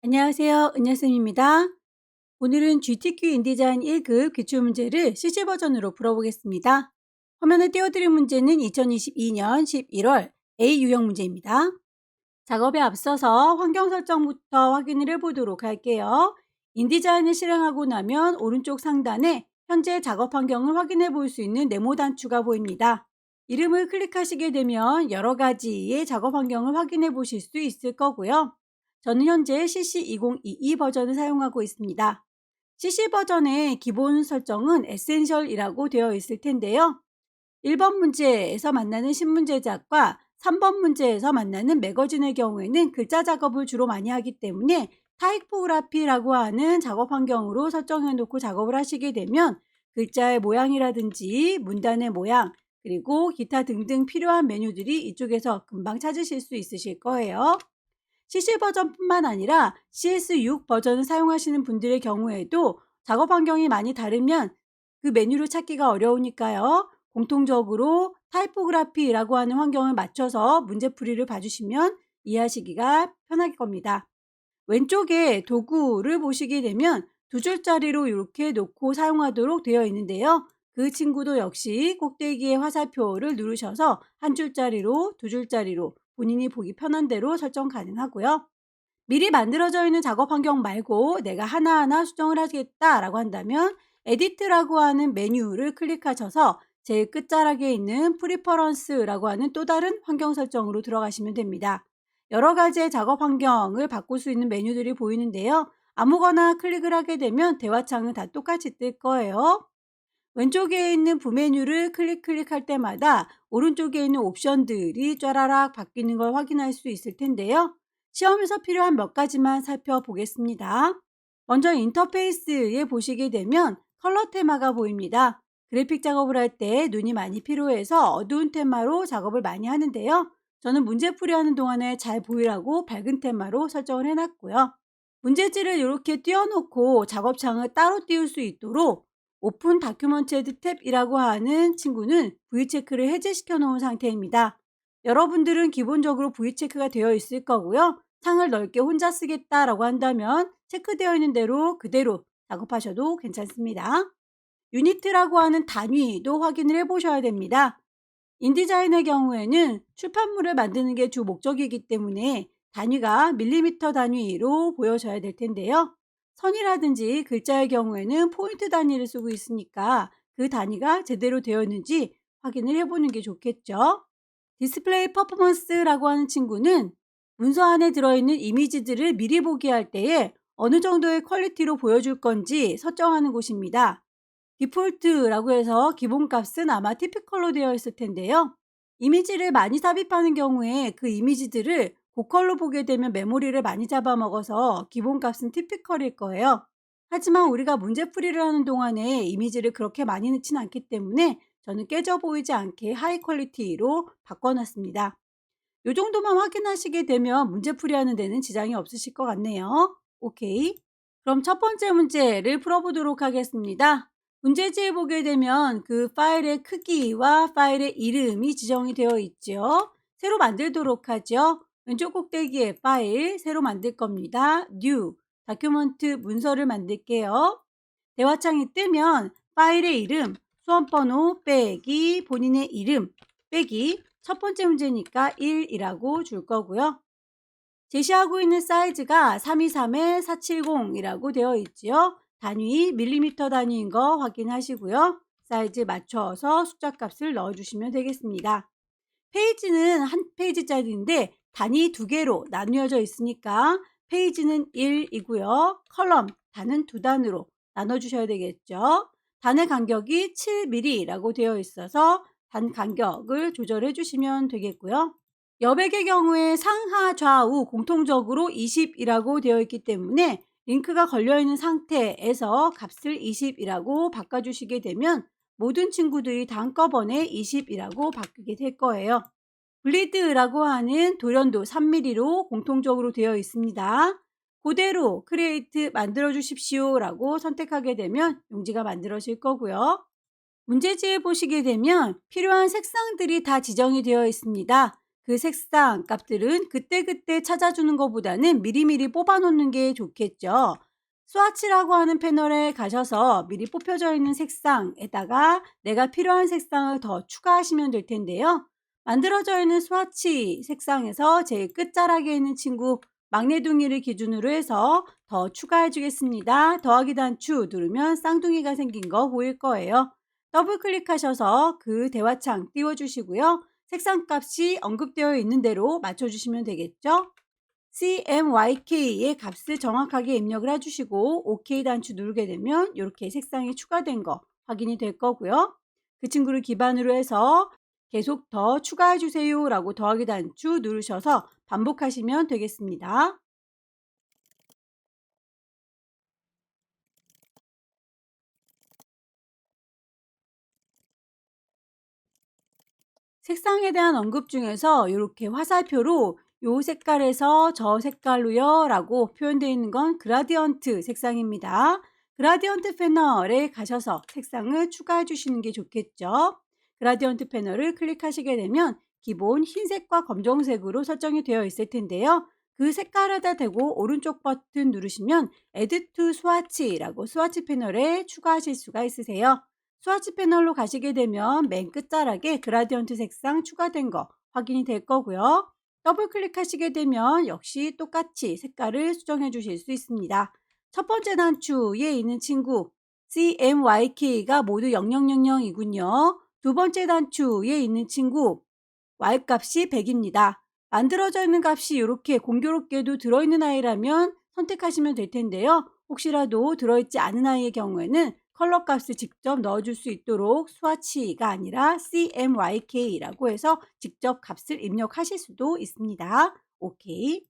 안녕하세요. 은여쌤입니다. 오늘은 GTQ 인디자인 1급 기출문제를 CC 버전으로 풀어보겠습니다. 화면에 띄워드린 문제는 2022년 11월 A 유형 문제입니다. 작업에 앞서서 환경 설정부터 확인을 해보도록 할게요. 인디자인을 실행하고 나면 오른쪽 상단에 현재 작업 환경을 확인해 볼 수 있는 네모 단추가 보입니다. 이름을 클릭하시게 되면 여러 가지의 작업 환경을 확인해 보실 수 있을 거고요. 저는 현재 CC2022 버전을 사용하고 있습니다. CC 버전의 기본 설정은 에센셜이라고 되어 있을 텐데요. 1번 문제에서 만나는 신문 제작과 3번 문제에서 만나는 매거진의 경우에는 글자 작업을 주로 많이 하기 때문에 타이포그라피라고 하는 작업 환경으로 설정해 놓고 작업을 하시게 되면 글자의 모양이라든지 문단의 모양 그리고 기타 등등 필요한 메뉴들이 이쪽에서 금방 찾으실 수 있으실 거예요. CC 버전뿐만 아니라 CS6 버전을 사용하시는 분들의 경우에도 작업 환경이 많이 다르면 그 메뉴를 찾기가 어려우니까요. 공통적으로 타이포그라피라고 하는 환경을 맞춰서 문제풀이를 봐주시면 이해하시기가 편할 겁니다. 왼쪽에 도구를 보시게 되면 두 줄짜리로 이렇게 놓고 사용하도록 되어 있는데요. 그 친구도 역시 꼭대기에 화살표를 누르셔서 한 줄짜리로 두 줄짜리로 본인이 보기 편한 대로 설정 가능하고요. 미리 만들어져 있는 작업 환경 말고 내가 하나하나 수정을 하겠다라고 한다면 에디트라고 하는 메뉴를 클릭하셔서 제일 끝자락에 있는 프리퍼런스라고 하는 또 다른 환경 설정으로 들어가시면 됩니다. 여러 가지의 작업 환경을 바꿀 수 있는 메뉴들이 보이는데요. 아무거나 클릭을 하게 되면 대화창은 다 똑같이 뜰 거예요. 왼쪽에 있는 부메뉴를 클릭할 때마다 오른쪽에 있는 옵션들이 쫘라락 바뀌는 걸 확인할 수 있을 텐데요. 시험에서 필요한 몇 가지만 살펴보겠습니다. 먼저 인터페이스에 보시게 되면 컬러 테마가 보입니다. 그래픽 작업을 할 때 눈이 많이 필요해서 어두운 테마로 작업을 많이 하는데요. 저는 문제풀이하는 동안에 잘 보이라고 밝은 테마로 설정을 해놨고요. 문제지를 이렇게 띄워놓고 작업창을 따로 띄울 수 있도록 오픈 다큐먼트 탭이라고 하는 친구는 V체크를 해제시켜 놓은 상태입니다. 여러분들은 기본적으로 V체크가 되어 있을 거고요. 창을 넓게 혼자 쓰겠다라고 한다면 체크되어 있는 대로 그대로 작업하셔도 괜찮습니다. 유니트라고 하는 단위도 확인을 해보셔야 됩니다. 인디자인의 경우에는 출판물을 만드는 게 주 목적이기 때문에 단위가 밀리미터 단위로 보여져야 될 텐데요. 선이라든지 글자의 경우에는 포인트 단위를 쓰고 있으니까 그 단위가 제대로 되어 있는지 확인을 해보는 게 좋겠죠. 디스플레이 퍼포먼스라고 하는 친구는 문서 안에 들어있는 이미지들을 미리 보기 할 때에 어느 정도의 퀄리티로 보여줄 건지 설정하는 곳입니다. 디폴트라고 해서 기본값은 아마 티피컬로 되어 있을 텐데요. 이미지를 많이 삽입하는 경우에 그 이미지들을 고컬로 보게 되면 메모리를 많이 잡아먹어서 기본값은 티피컬일 거예요. 하지만 우리가 문제풀이를 하는 동안에 이미지를 그렇게 많이 넣진 않기 때문에 저는 깨져 보이지 않게 하이 퀄리티로 바꿔놨습니다. 이 정도만 확인하시게 되면 문제풀이 하는 데는 지장이 없으실 것 같네요. 오케이. 그럼 첫 번째 문제를 풀어보도록 하겠습니다. 문제지에 보게 되면 그 파일의 크기와 파일의 이름이 지정이 되어 있죠. 새로 만들도록 하죠. 왼쪽 꼭대기에 파일 새로 만들 겁니다. New 다큐멘트 문서를 만들게요. 대화창이 뜨면 파일의 이름, 수험번호 빼기 본인의 이름 빼기 첫 번째 문제니까 1이라고 줄 거고요. 제시하고 있는 사이즈가 323에 470이라고 되어 있지요. 단위 밀리미터 단위인 거 확인하시고요. 사이즈 맞춰서 숫자 값을 넣어주시면 되겠습니다. 페이지는 한 페이지짜리인데 단위 두 개로 나뉘어져 있으니까 페이지는 1이고요. 컬럼 단은 두 단으로 나눠주셔야 되겠죠. 단의 간격이 7mm라고 되어 있어서 단 간격을 조절해 주시면 되겠고요. 여백의 경우에 상하 좌우 공통적으로 20이라고 되어 있기 때문에 링크가 걸려있는 상태에서 값을 20이라고 바꿔주시게 되면 모든 친구들이 다 한꺼번에 20이라고 바뀌게 될 거예요. 블리드라고 하는 돌연도 3mm로 공통적으로 되어 있습니다. 그대로 크리에이트 만들어 주십시오 라고 선택하게 되면 용지가 만들어질 거고요. 문제지에 보시게 되면 필요한 색상들이 다 지정이 되어 있습니다. 그 색상 값들은 그때그때 찾아주는 것보다는 미리미리 뽑아놓는 게 좋겠죠. 스와치라고 하는 패널에 가셔서 미리 뽑혀져 있는 색상에다가 내가 필요한 색상을 더 추가하시면 될 텐데요. 만들어져 있는 스와치 색상에서 제일 끝자락에 있는 친구 막내둥이를 기준으로 해서 더 추가해 주겠습니다. 더하기 단추 누르면 쌍둥이가 생긴 거 보일 거예요. 더블 클릭하셔서 그 대화창 띄워주시고요. 색상 값이 언급되어 있는 대로 맞춰주시면 되겠죠. CMYK의 값을 정확하게 입력을 해주시고 OK 단추 누르게 되면 이렇게 색상이 추가된 거 확인이 될 거고요. 그 친구를 기반으로 해서 계속 더 추가해 주세요 라고 더하기 단추 누르셔서 반복하시면 되겠습니다. 색상에 대한 언급 중에서 이렇게 화살표로 요 색깔에서 저 색깔로요 라고 표현되어 있는 건 그라디언트 색상입니다. 그라디언트 패널에 가셔서 색상을 추가해 주시는 게 좋겠죠. 그라디언트 패널을 클릭하시게 되면 기본 흰색과 검정색으로 설정이 되어 있을 텐데요. 그 색깔에다 대고 오른쪽 버튼 누르시면 Add to Swatch라고 스와치 패널에 추가하실 수가 있으세요. 스와치 패널로 가시게 되면 맨 끝자락에 그라디언트 색상 추가된 거 확인이 될 거고요. 더블 클릭하시게 되면 역시 똑같이 색깔을 수정해 주실 수 있습니다. 첫 번째 단추에 있는 친구 CMYK가 모두 0000이군요. 두 번째 단추에 있는 친구 Y값이 100입니다. 만들어져 있는 값이 이렇게 공교롭게도 들어있는 아이라면 선택하시면 될 텐데요. 혹시라도 들어있지 않은 아이의 경우에는 컬러 값을 직접 넣어줄 수 있도록 스와치가 아니라 CMYK라고 해서 직접 값을 입력하실 수도 있습니다. 오케이.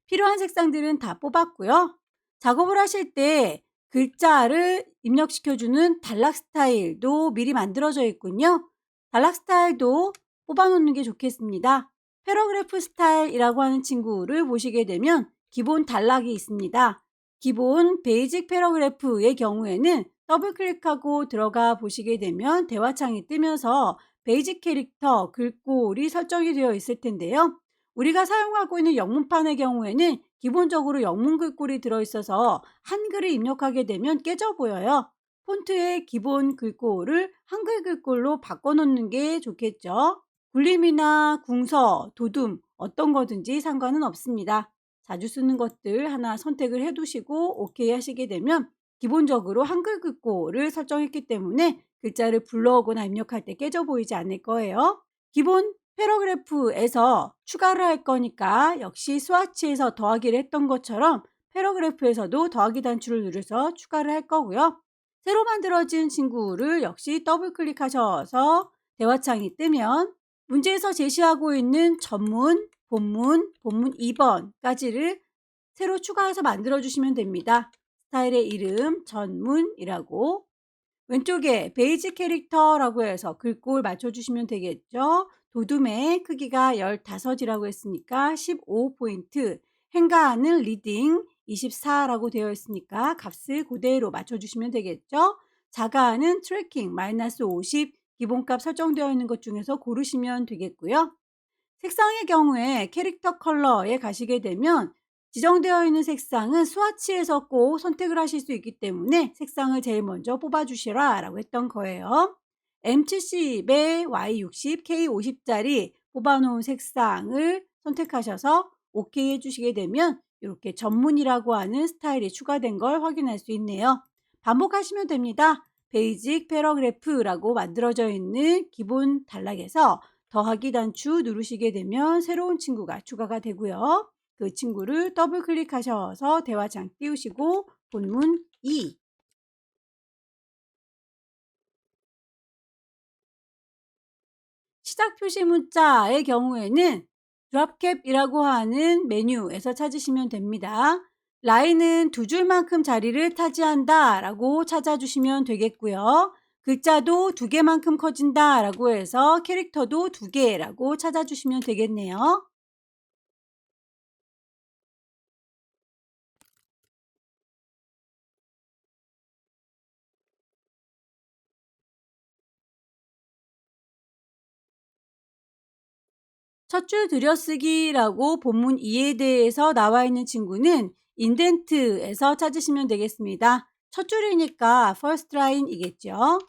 필요한 색상들은 다 뽑았고요. 작업을 하실 때 글자를 입력시켜주는 단락 스타일도 미리 만들어져 있군요. 단락 스타일도 뽑아놓는 게 좋겠습니다. 패러그래프 스타일이라고 하는 친구를 보시게 되면 기본 단락이 있습니다. 기본 베이직 패러그래프의 경우에는 더블 클릭하고 들어가 보시게 되면 대화창이 뜨면서 베이직 캐릭터 글꼴이 설정이 되어 있을 텐데요. 우리가 사용하고 있는 영문판의 경우에는 기본적으로 영문 글꼴이 들어있어서 한글을 입력하게 되면 깨져 보여요. 폰트의 기본 글꼴을 한글 글꼴로 바꿔놓는 게 좋겠죠. 굴림이나 궁서, 도둠 어떤 거든지 상관은 없습니다. 자주 쓰는 것들 하나 선택을 해두시고 OK 하시게 되면 기본적으로 한글 글꼴을 설정했기 때문에 글자를 불러오거나 입력할 때 깨져 보이지 않을 거예요. 기본 패러그래프에서 추가를 할 거니까 역시 스와치에서 더하기를 했던 것처럼 패러그래프에서도 더하기 단추를 누르서 추가를 할 거고요. 새로 만들어진 친구를 역시 더블 클릭하셔서 대화창이 뜨면 문제에서 제시하고 있는 전문, 본문, 본문 2번까지를 새로 추가해서 만들어 주시면 됩니다. 스타일의 이름 전문이라고 왼쪽에 베이지 캐릭터라고 해서 글꼴 맞춰주시면 되겠죠. 도둠의 크기가 15이라고 했으니까 15포인트, 행가하는 리딩 24라고 되어 있으니까 값을 그대로 맞춰주시면 되겠죠. 자가하는 트래킹 -50 기본값 설정되어 있는 것 중에서 고르시면 되겠고요. 색상의 경우에 캐릭터 컬러에 가시게 되면 지정되어 있는 색상은 스와치에서 꼭 선택을 하실 수 있기 때문에 색상을 제일 먼저 뽑아주시라 라고 했던 거예요. M70에 Y60, K50짜리 뽑아놓은 색상을 선택하셔서 OK 해주시게 되면 이렇게 전문이라고 하는 스타일이 추가된 걸 확인할 수 있네요. 반복하시면 됩니다. 베이직 패러그래프라고 만들어져 있는 기본 단락에서 더하기 단추 누르시게 되면 새로운 친구가 추가가 되고요. 그 친구를 더블 클릭하셔서 대화창 띄우시고 본문 2 시작 표시 문자의 경우에는 드롭캡이라고 하는 메뉴에서 찾으시면 됩니다. 라인은 두 줄만큼 자리를 차지한다 라고 찾아주시면 되겠고요. 글자도 두 개만큼 커진다 라고 해서 캐릭터도 두 개라고 찾아주시면 되겠네요. 첫 줄 들여쓰기라고 본문 2에 대해서 나와 있는 친구는 인덴트에서 찾으시면 되겠습니다. 첫 줄이니까 first line이겠죠.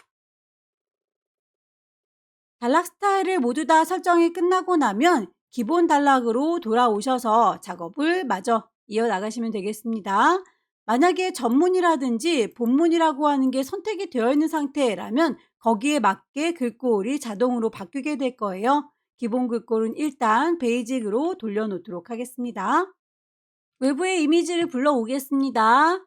단락 스타일을 모두 다 설정이 끝나고 나면 기본 단락으로 돌아오셔서 작업을 마저 이어나가시면 되겠습니다. 만약에 전문이라든지 본문이라고 하는 게 선택이 되어 있는 상태라면 거기에 맞게 글꼴이 자동으로 바뀌게 될 거예요. 기본 글꼴은 일단 베이직으로 돌려놓도록 하겠습니다. 외부의 이미지를 불러오겠습니다.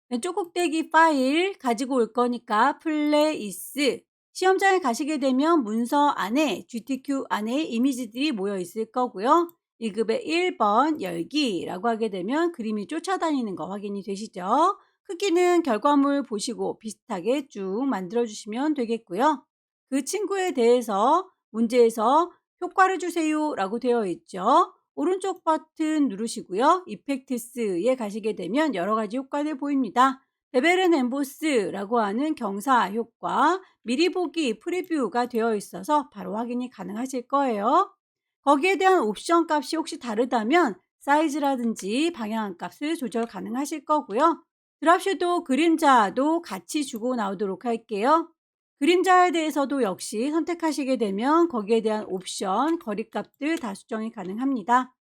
왼쪽 꼭대기 파일 가지고 올 거니까 플레이스. 시험장에 가시게 되면 문서 안에 GTQ 안에 이미지들이 모여 있을 거고요. 1급의 1번 열기라고 하게 되면 그림이 쫓아다니는 거 확인이 되시죠? 크기는 결과물 보시고 비슷하게 쭉 만들어 주시면 되겠고요. 그 친구에 대해서 문제에서 효과를 주세요 라고 되어 있죠. 오른쪽 버튼 누르시고요. 이펙트스에 가시게 되면 여러 가지 효과들 보입니다. 베벨 앤 엠보스라고 하는 경사 효과, 미리 보기 프리뷰가 되어 있어서 바로 확인이 가능하실 거예요. 거기에 대한 옵션 값이 혹시 다르다면 사이즈라든지 방향 값을 조절 가능하실 거고요. 드랍 섀도우 그림자도 같이 주고 나오도록 할게요. 그림자에 대해서도 역시 선택하시게 되면 거기에 대한 옵션, 거리값들 다 수정이 가능합니다.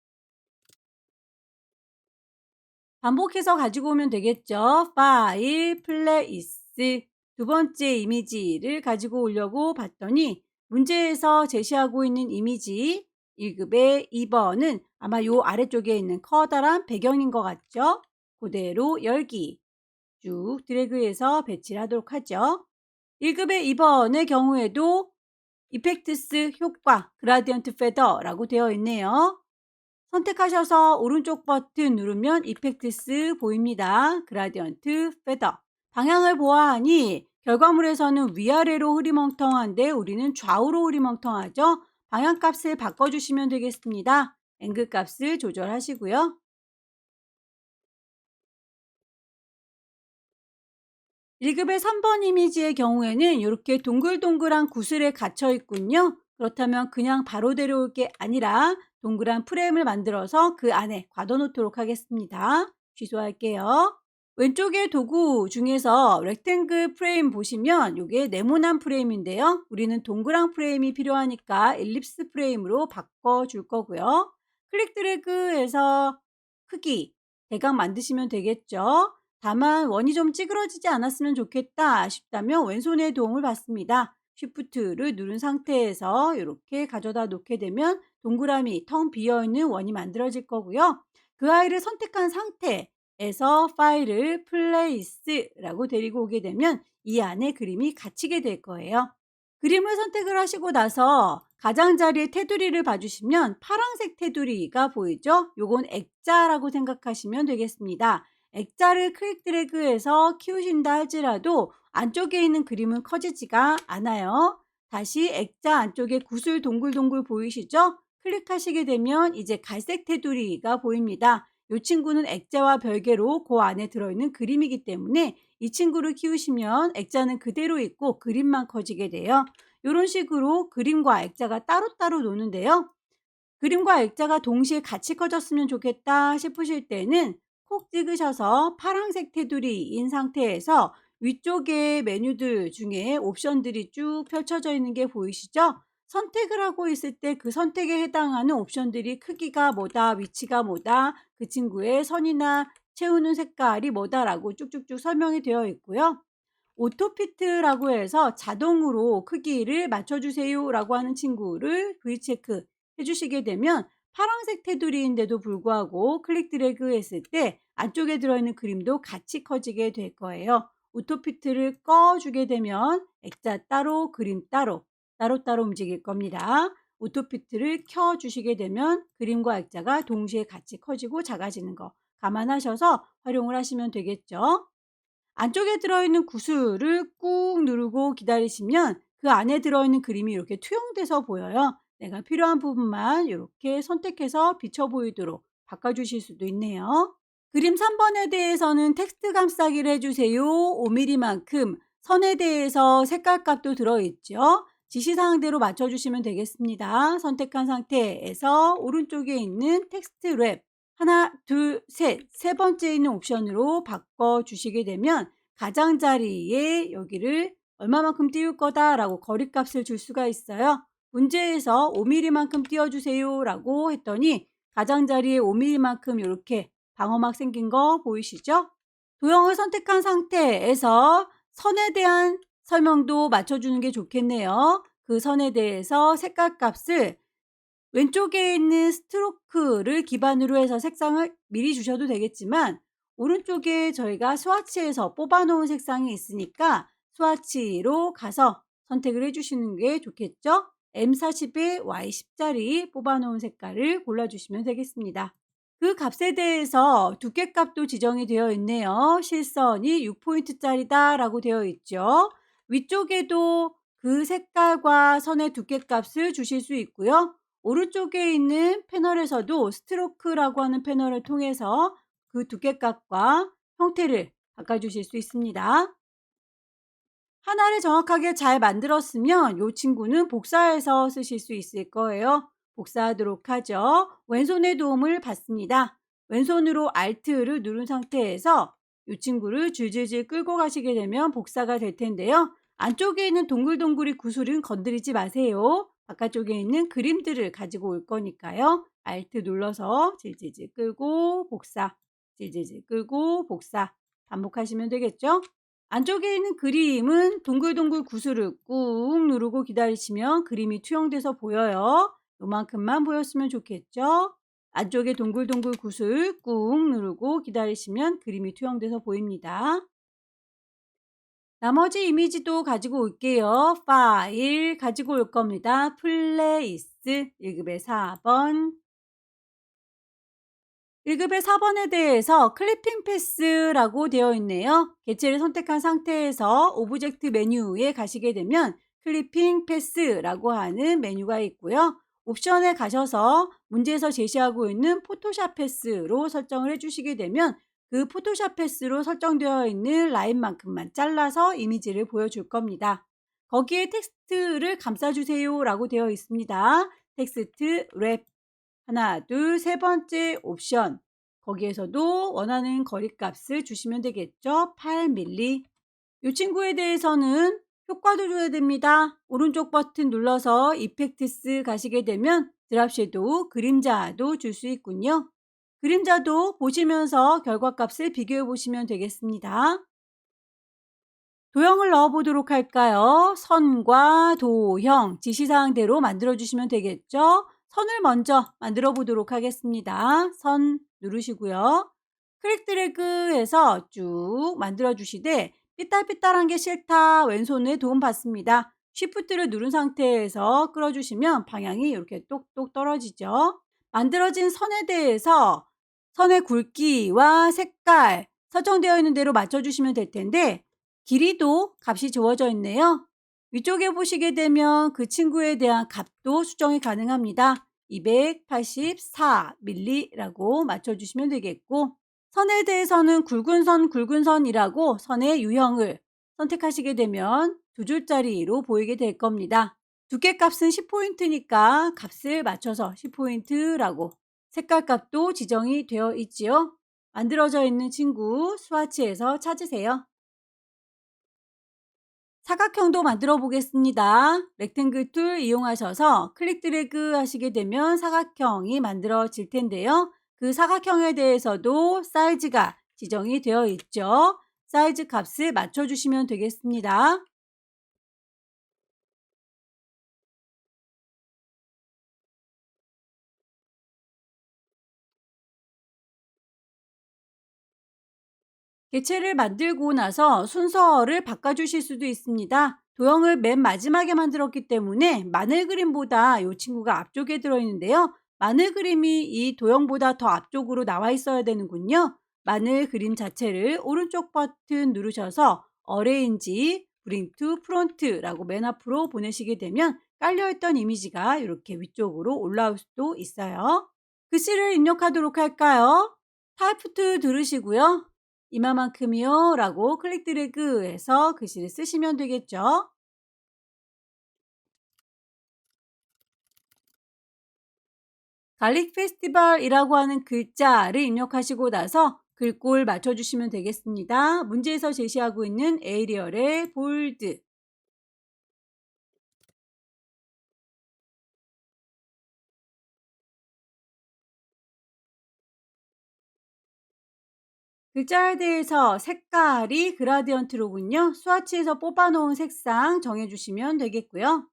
반복해서 가지고 오면 되겠죠. 파일, 플레이스. 두 번째 이미지를 가지고 오려고 봤더니 문제에서 제시하고 있는 이미지 1급의 2번은 아마 요 아래쪽에 있는 커다란 배경인 것 같죠? 그대로 열기 쭉 드래그해서 배치를 하도록 하죠. 1급의 2번의 경우에도 이펙트스 효과 그라디언트 페더라고 되어 있네요. 선택하셔서 오른쪽 버튼 누르면 이펙트스 보입니다. 그라디언트 페더. 방향을 보아하니 결과물에서는 위아래로 흐리멍텅한데 우리는 좌우로 흐리멍텅하죠. 방향값을 바꿔주시면 되겠습니다. 앵글 값을 조절하시고요. 1급의 3번 이미지의 경우에는 이렇게 동글동글한 구슬에 갇혀 있군요. 그렇다면 그냥 바로 데려올 게 아니라 동그란 프레임을 만들어서 그 안에 가둬놓도록 하겠습니다. 취소할게요. 왼쪽의 도구 중에서 렉탱글 프레임 보시면 이게 네모난 프레임인데요. 우리는 동그란 프레임이 필요하니까 엘립스 프레임으로 바꿔줄 거고요. 클릭 드래그해서 크기 대강 만드시면 되겠죠. 다만 원이 좀 찌그러지지 않았으면 좋겠다 싶다면 왼손의 도움을 받습니다. 쉬프트를 누른 상태에서 이렇게 가져다 놓게 되면 동그라미 텅 비어있는 원이 만들어질 거고요. 그 아이를 선택한 상태에서 파일을 플레이스라고 데리고 오게 되면 이 안에 그림이 갇히게 될 거예요. 그림을 선택을 하시고 나서 가장자리의 테두리를 봐주시면 파란색 테두리가 보이죠? 요건 액자라고 생각하시면 되겠습니다. 액자를 클릭 드래그해서 키우신다 할지라도 안쪽에 있는 그림은 커지지가 않아요. 다시 액자 안쪽에 구슬 동글동글 보이시죠? 클릭하시게 되면 이제 갈색 테두리가 보입니다. 이 친구는 액자와 별개로 그 안에 들어있는 그림이기 때문에 이 친구를 키우시면 액자는 그대로 있고 그림만 커지게 돼요. 이런 식으로 그림과 액자가 따로따로 노는데요. 그림과 액자가 동시에 같이 커졌으면 좋겠다 싶으실 때는 콕 찍으셔서 파란색 테두리인 상태에서 위쪽에 메뉴들 중에 옵션들이 쭉 펼쳐져 있는 게 보이시죠? 선택을 하고 있을 때 그 선택에 해당하는 옵션들이 크기가 뭐다, 위치가 뭐다, 그 친구의 선이나 채우는 색깔이 뭐다라고 쭉쭉쭉 설명이 되어 있고요. 오토피트라고 해서 자동으로 크기를 맞춰주세요 라고 하는 친구를 V체크 해주시게 되면 파란색 테두리인데도 불구하고 클릭 드래그 했을 때 안쪽에 들어있는 그림도 같이 커지게 될 거예요. 오토피트를 꺼주게 되면 액자 따로 그림 따로따로 움직일 겁니다. 오토피트를 켜주시게 되면 그림과 액자가 동시에 같이 커지고 작아지는 거 감안하셔서 활용을 하시면 되겠죠. 안쪽에 들어있는 구슬을 꾹 누르고 기다리시면 그 안에 들어있는 그림이 이렇게 투영돼서 보여요. 내가 필요한 부분만 이렇게 선택해서 비쳐 보이도록 바꿔주실 수도 있네요. 그림 3번에 대해서는 텍스트 감싸기를 해주세요. 5mm만큼 선에 대해서 색깔 값도 들어있죠. 지시사항대로 맞춰주시면 되겠습니다. 선택한 상태에서 오른쪽에 있는 텍스트 랩 하나, 둘, 셋, 세 번째 있는 옵션으로 바꿔주시게 되면 가장자리에 여기를 얼마만큼 띄울 거다라고 거리값을 줄 수가 있어요. 문제에서 5mm만큼 띄워주세요 라고 했더니 가장자리에 5mm만큼 이렇게 방어막 생긴 거 보이시죠? 도형을 선택한 상태에서 선에 대한 설명도 맞춰주는 게 좋겠네요. 그 선에 대해서 색깔 값을 왼쪽에 있는 스트로크를 기반으로 해서 색상을 미리 주셔도 되겠지만 오른쪽에 저희가 스와치에서 뽑아놓은 색상이 있으니까 스와치로 가서 선택을 해주시는 게 좋겠죠? M40에 Y10짜리 뽑아놓은 색깔을 골라주시면 되겠습니다. 그 값에 대해서 두께값도 지정이 되어 있네요. 실선이 6포인트짜리다 라고 되어 있죠. 위쪽에도 그 색깔과 선의 두께값을 주실 수 있고요. 오른쪽에 있는 패널에서도 스트로크라고 하는 패널을 통해서 그 두께값과 형태를 바꿔주실 수 있습니다. 하나를 정확하게 잘 만들었으면 이 친구는 복사해서 쓰실 수 있을 거예요. 복사하도록 하죠. 왼손의 도움을 받습니다. 왼손으로 Alt를 누른 상태에서 이 친구를 줄줄줄 끌고 가시게 되면 복사가 될 텐데요. 안쪽에 있는 동글동글이 구슬은 건드리지 마세요. 바깥쪽에 있는 그림들을 가지고 올 거니까요. Alt 눌러서 질질질 끌고 복사, 질질질 끌고 복사 반복하시면 되겠죠. 안쪽에 있는 그림은 동글동글 구슬을 꾹 누르고 기다리시면 그림이 투영돼서 보여요. 요만큼만 보였으면 좋겠죠. 안쪽에 동글동글 구슬 꾹 누르고 기다리시면 그림이 투영돼서 보입니다. 나머지 이미지도 가지고 올게요. 파일 가지고 올 겁니다. 플레이스 1급의 4번 1급의 4번에 대해서 클리핑 패스라고 되어 있네요. 개체를 선택한 상태에서 오브젝트 메뉴에 가시게 되면 클리핑 패스라고 하는 메뉴가 있고요. 옵션에 가셔서 문제에서 제시하고 있는 포토샵 패스로 설정을 해주시게 되면 그 포토샵 패스로 설정되어 있는 라인만큼만 잘라서 이미지를 보여줄 겁니다. 거기에 텍스트를 감싸주세요 라고 되어 있습니다. 텍스트 랩 하나, 둘, 세 번째 옵션. 거기에서도 원하는 거리값을 주시면 되겠죠. 8mm. 이 친구에 대해서는 효과도 줘야 됩니다. 오른쪽 버튼 눌러서 이펙트스 가시게 되면 드랍 섀도우, 그림자도 줄 수 있군요. 그림자도 보시면서 결과값을 비교해 보시면 되겠습니다. 도형을 넣어 보도록 할까요? 선과 도형, 지시사항대로 만들어 주시면 되겠죠? 선을 먼저 만들어 보도록 하겠습니다. 선 누르시고요. 클릭 드래그해서 쭉 만들어 주시되 삐딸삐딸한 게 싫다. 왼손에 도움 받습니다. 쉬프트를 누른 상태에서 끌어주시면 방향이 이렇게 똑똑 떨어지죠. 만들어진 선에 대해서 선의 굵기와 색깔 설정되어 있는 대로 맞춰주시면 될 텐데 길이도 값이 주어져 있네요. 위쪽에 보시게 되면 그 친구에 대한 값도 수정이 가능합니다. 284mm라고 맞춰주시면 되겠고 선에 대해서는 굵은 선이라고 선의 유형을 선택하시게 되면 두 줄짜리로 보이게 될 겁니다. 두께값은 10포인트니까 값을 맞춰서 10포인트라고 색깔 값도 지정이 되어 있지요. 만들어져 있는 친구 스와치에서 찾으세요. 사각형도 만들어 보겠습니다. 렉탱글 툴 이용하셔서 클릭 드래그 하시게 되면 사각형이 만들어질 텐데요. 그 사각형에 대해서도 사이즈가 지정이 되어 있죠. 사이즈 값을 맞춰주시면 되겠습니다. 개체를 만들고 나서 순서를 바꿔주실 수도 있습니다. 도형을 맨 마지막에 만들었기 때문에 마늘 그림보다 이 친구가 앞쪽에 들어있는데요. 마늘 그림이 이 도형보다 더 앞쪽으로 나와 있어야 되는군요. 마늘 그림 자체를 오른쪽 버튼 누르셔서 어레인지 브링 투 프론트라고 맨 앞으로 보내시게 되면 깔려있던 이미지가 이렇게 위쪽으로 올라올 수도 있어요. 글씨를 입력하도록 할까요? 타이프트 들으시고요. 이마만큼이요 라고 클릭 드래그 해서 글씨를 쓰시면 되겠죠. 갈릭 페스티벌이라고 하는 글자를 입력하시고 나서 글꼴 맞춰주시면 되겠습니다. 문제에서 제시하고 있는 에이리얼의 볼드. 글자에 대해서 색깔이 그라디언트로군요. 스와치에서 뽑아놓은 색상 정해주시면 되겠고요.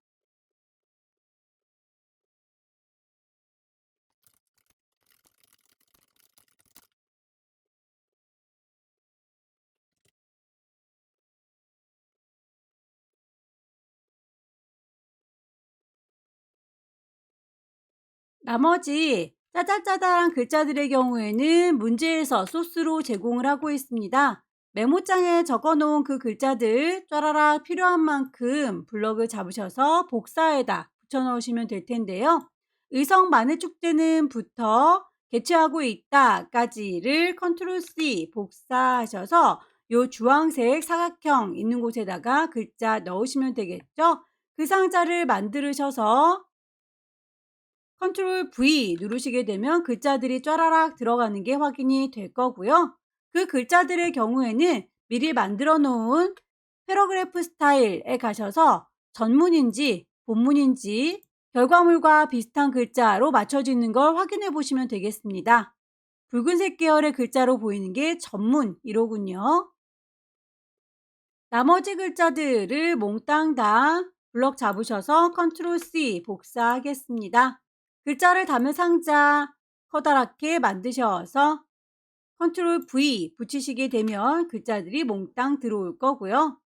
나머지 짜잘짜잘한 글자들의 경우에는 문제에서 소스로 제공을 하고 있습니다. 메모장에 적어놓은 그 글자들 쫘라락 필요한 만큼 블럭을 잡으셔서 복사에다 붙여넣으시면 될 텐데요. 의성 마늘축제는 부터 개최하고 있다까지를 컨트롤 C 복사하셔서 요 주황색 사각형 있는 곳에다가 글자 넣으시면 되겠죠. 그 상자를 만드셔서 컨트롤 V 누르시게 되면 글자들이 쫘라락 들어가는 게 확인이 될 거고요. 그 글자들의 경우에는 미리 만들어 놓은 패러그래프 스타일에 가셔서 전문인지 본문인지 결과물과 비슷한 글자로 맞춰지는 걸 확인해 보시면 되겠습니다. 붉은색 계열의 글자로 보이는 게 전문이로군요. 나머지 글자들을 몽땅 다 블럭 잡으셔서 컨트롤 C 복사하겠습니다. 글자를 담은 상자 커다랗게 만드셔서 컨트롤 V 붙이시게 되면 글자들이 몽땅 들어올 거고요.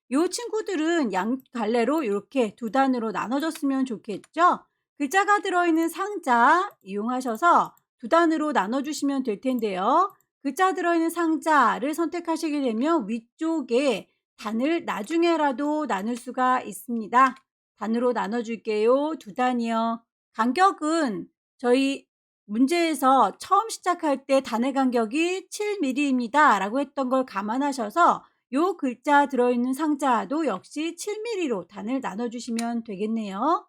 이 친구들은 양 갈래로 이렇게 두 단으로 나눠졌으면 좋겠죠. 글자가 들어있는 상자 이용하셔서 두 단으로 나눠주시면 될 텐데요. 글자 들어있는 상자를 선택하시게 되면 위쪽에 단을 나중에라도 나눌 수가 있습니다. 단으로 나눠줄게요. 두 단이요. 간격은 저희 문제에서 처음 시작할 때 단의 간격이 7mm입니다. 라고 했던 걸 감안하셔서 요 글자 들어있는 상자도 역시 7mm로 단을 나눠주시면 되겠네요.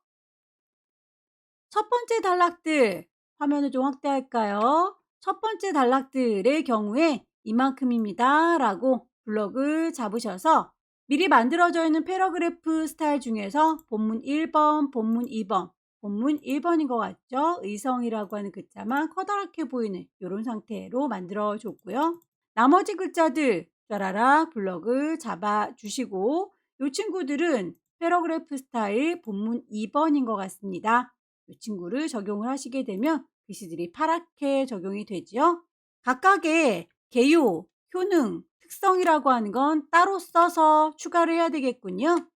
첫 번째 단락들 화면을 좀 확대할까요? 첫 번째 단락들의 경우에 이만큼입니다. 라고 블럭을 잡으셔서 미리 만들어져 있는 패러그래프 스타일 중에서 본문 1번, 본문 2번, 본문 1번인 것 같죠? 의성이라고 하는 글자만 커다랗게 보이는 이런 상태로 만들어 줬고요. 나머지 글자들 짜라락 블럭을 잡아 주시고 이 친구들은 패러그래프 스타일 본문 2번인 것 같습니다. 이 친구를 적용을 하시게 되면 글씨들이 파랗게 적용이 되지요. 각각의 개요, 효능, 특성이라고 하는 건 따로 써서 추가를 해야 되겠군요.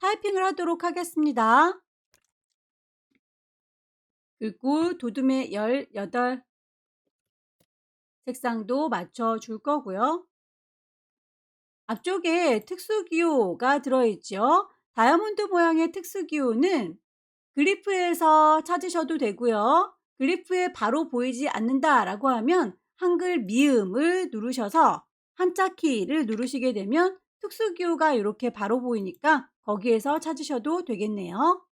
타이핑을 하도록 하겠습니다. 그리고 도둠의 18 색상도 맞춰줄 거고요. 앞쪽에 특수기호가 들어있죠. 다이아몬드 모양의 특수기호는 그리프에서 찾으셔도 되고요. 그리프에 바로 보이지 않는다라고 하면 한글 미음을 누르셔서 한자 키를 누르시게 되면 특수기호가 이렇게 바로 보이니까 거기에서 찾으셔도 되겠네요.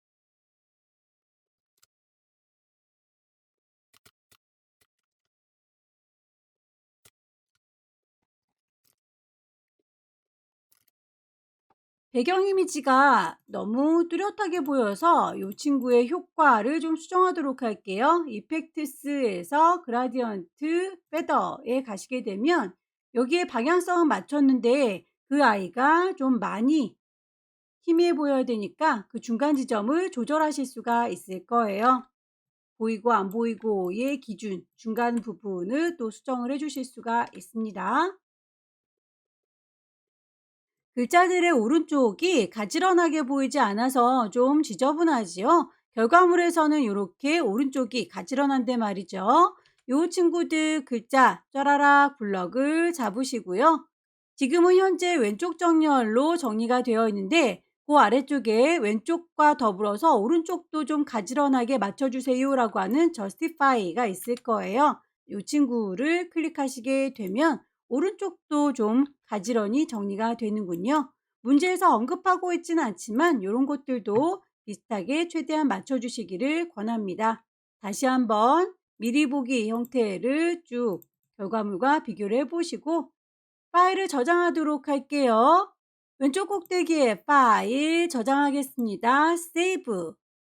배경 이미지가 너무 뚜렷하게 보여서 이 친구의 효과를 좀 수정하도록 할게요. 이펙트스에서 그라디언트 페더에 가시게 되면 여기에 방향성은 맞췄는데 그 아이가 좀 많이 희미해 보여야 되니까 그 중간 지점을 조절하실 수가 있을 거예요. 보이고 안 보이고의 기준 중간 부분을 또 수정을 해 주실 수가 있습니다. 글자들의 오른쪽이 가지런하게 보이지 않아서 좀 지저분하지요. 결과물에서는 이렇게 오른쪽이 가지런한데 말이죠. 이 친구들 글자 쫘라락 블럭을 잡으시고요. 지금은 현재 왼쪽 정렬로 정리가 되어 있는데 그 아래쪽에 왼쪽과 더불어서 오른쪽도 좀 가지런하게 맞춰주세요 라고 하는 justify가 있을 거예요. 이 친구를 클릭하시게 되면 오른쪽도 좀 가지런히 정리가 되는군요. 문제에서 언급하고 있지는 않지만 이런 것들도 비슷하게 최대한 맞춰주시기를 권합니다. 다시 한번 미리 보기 형태를 쭉 결과물과 비교를 해보시고 파일을 저장하도록 할게요. 왼쪽 꼭대기에 파일 저장하겠습니다. Save.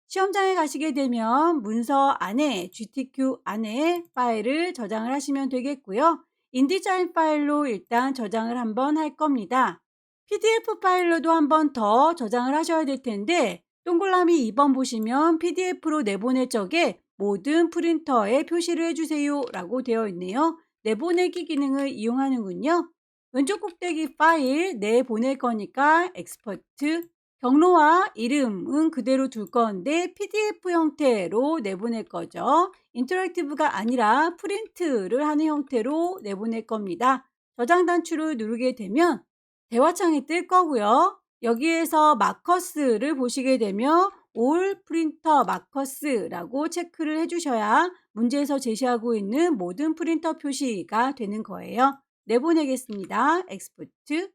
시험장에 가시게 되면 문서 안에 GTQ 안에 파일을 저장을 하시면 되겠고요. 인디자인 파일로 일단 저장을 한번 할 겁니다. PDF 파일로도 한번 더 저장을 하셔야 될 텐데 동그라미 2번 보시면 PDF로 내보낼 적에 모든 프린터에 표시를 해주세요 라고 되어 있네요. 내보내기 기능을 이용하는군요. 왼쪽 꼭대기 파일 내보낼 거니까 엑스포트, 경로와 이름은 그대로 둘 건데 PDF 형태로 내보낼 거죠. 인터랙티브가 아니라 프린트를 하는 형태로 내보낼 겁니다. 저장 단추를 누르게 되면 대화창이 뜰 거고요. 여기에서 마커스를 보시게 되면 올 프린터 마커스라고 체크를 해주셔야 문제에서 제시하고 있는 모든 프린터 표시가 되는 거예요. 내보내겠습니다. 엑스포트.